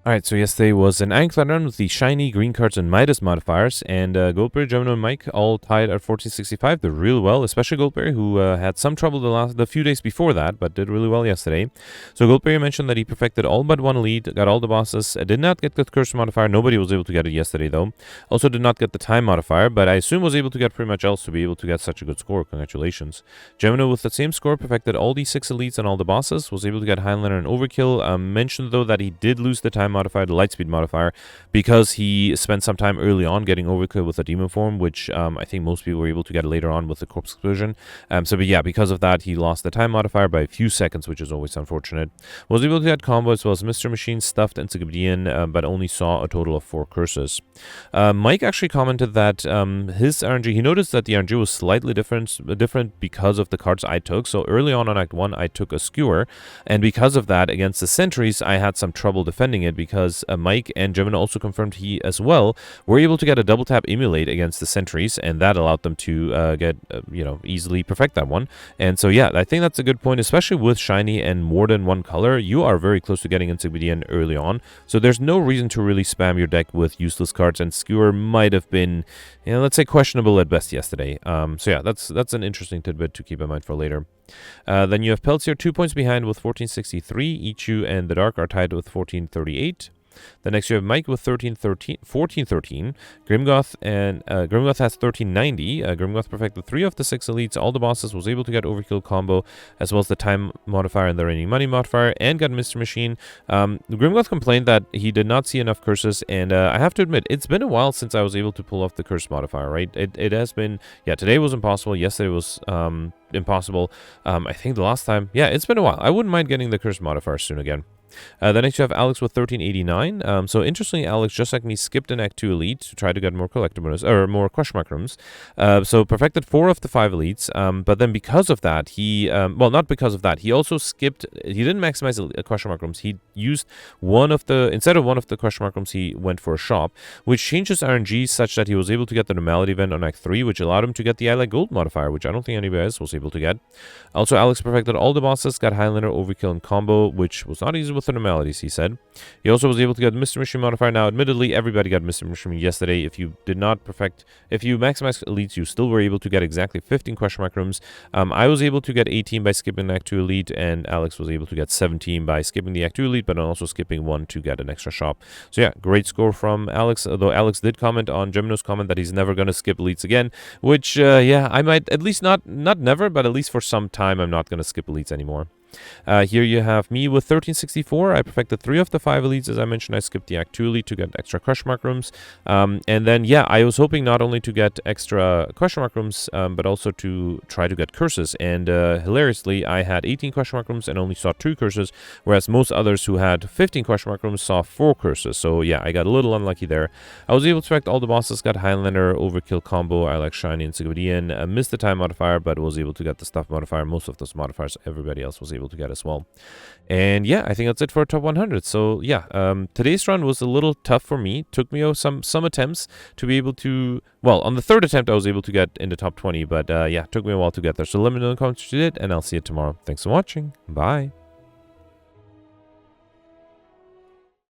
Alright, so yesterday was an Ironclad run with the shiny green cards and Midas modifiers, and Goldberry, Gemino, and Mike all tied at 1465. Did really well, especially Goldberry, who had some trouble the few days before that, but did really well yesterday. So Goldberry mentioned that he perfected all but one elite, got all the bosses, did not get the curse modifier. Nobody was able to get it yesterday, though. Also did not get the time modifier, but I assume was able to get pretty much else to be able to get such a good score. Congratulations. Gemino, with the same score, perfected all the 6 elites and all the bosses, was able to get Highlander and Overkill. Mentioned, though, that he did lose the time time modifier, the light speed modifier, because he spent some time early on getting overkill with the demon form, which I think most people were able to get later on with the corpse explosion. But yeah, because of that, he lost the time modifier by a few seconds, which is always unfortunate. Was able to get combo as well as Mr. Machine, stuffed Encyclopedian, but only saw a total of 4 curses. Mike actually commented that his RNG, he noticed that the RNG was slightly different because of the cards I took. So early on Act 1, I took a Skewer, and because of that, against the sentries, I had some trouble defending it because Mike and Gemini also confirmed he as well were able to get a double tap emulate against the sentries, and that allowed them to easily perfect that one. And so yeah, I think that's a good point, especially with shiny and more than one color. You are very close to getting Encyclopedian early on, so there's no reason to really spam your deck with useless cards, and Skewer might have been, let's say, questionable at best yesterday. So yeah, that's an interesting tidbit to keep in mind for later. Then you have Peltzier 2 points behind with 1463. Ichu and the Dark are tied with 1438. Then next you have Mike with 1413. Grimgoth and Grimgoth has 1390. Grimgoth perfected 3 of the 6 elites. All the bosses, was able to get overkill combo as well as the time modifier and the reigning money modifier, and got Mr. Machine. Grimgoth complained that he did not see enough curses, and I have to admit, it's been a while since I was able to pull off the curse modifier, right? It has been, yeah, today was impossible, yesterday was impossible. I think the last time, yeah, it's been a while. I wouldn't mind getting the curse modifier soon again. Then next you have Alex with 1389. So interestingly, Alex, just like me, skipped an Act 2 elite to try to get more collector bonus, or more question mark rooms. So perfected 4 of the 5 elites. But then because of that, he, well, not because of that, he also skipped, he didn't maximize question mark rooms. He used instead of one of the question mark rooms, he went for a shop, which changes RNG such that he was able to get the normality event on Act 3, which allowed him to get the I Like Gold modifier, which I don't think anybody else was able to get. Also, Alex perfected all the bosses, got Highlander, Overkill, and Combo, which was not easy with the normalities, he said. He also was able to get Mr. Machine modifier. Now, admittedly, everybody got Mr. Machine yesterday. If you did not perfect, if you maximized elites, you still were able to get exactly 15 question mark rooms. I was able to get 18 by skipping the Act 2 elite, and Alex was able to get 17 by skipping the Act 2 elite, but also skipping 1 to get an extra shop. So yeah, great score from Alex, although Alex did comment on Gemino's comment that he's never going to skip elites again, which, yeah, I might, at least not never, but at least for some time, I'm not going to skip elites anymore. Here you have me with 1364. I perfected 3 of the 5 elites. As I mentioned, I skipped the Act 2 elite to get extra question mark rooms. And then, yeah, I was hoping not only to get extra question mark rooms, but also to try to get curses. And hilariously, I had 18 question mark rooms and only saw 2 curses, whereas most others who had 15 question mark rooms saw 4 curses. So, yeah, I got a little unlucky there. I was able to perfect all the bosses, got Highlander, Overkill combo, I Like Shiny, and Encyclopedian. Missed the time modifier, but was able to get the stuff modifier. Most of those modifiers, everybody else was able to get as well. And yeah, I think that's it for top 100. So yeah, today's run was a little tough for me. Took me some attempts to be able to, well, on the 3rd attempt I was able to get in the top 20, but yeah, took me a while to get there. So let me know in the comments what you did, and I'll see you tomorrow. Thanks for watching. Bye.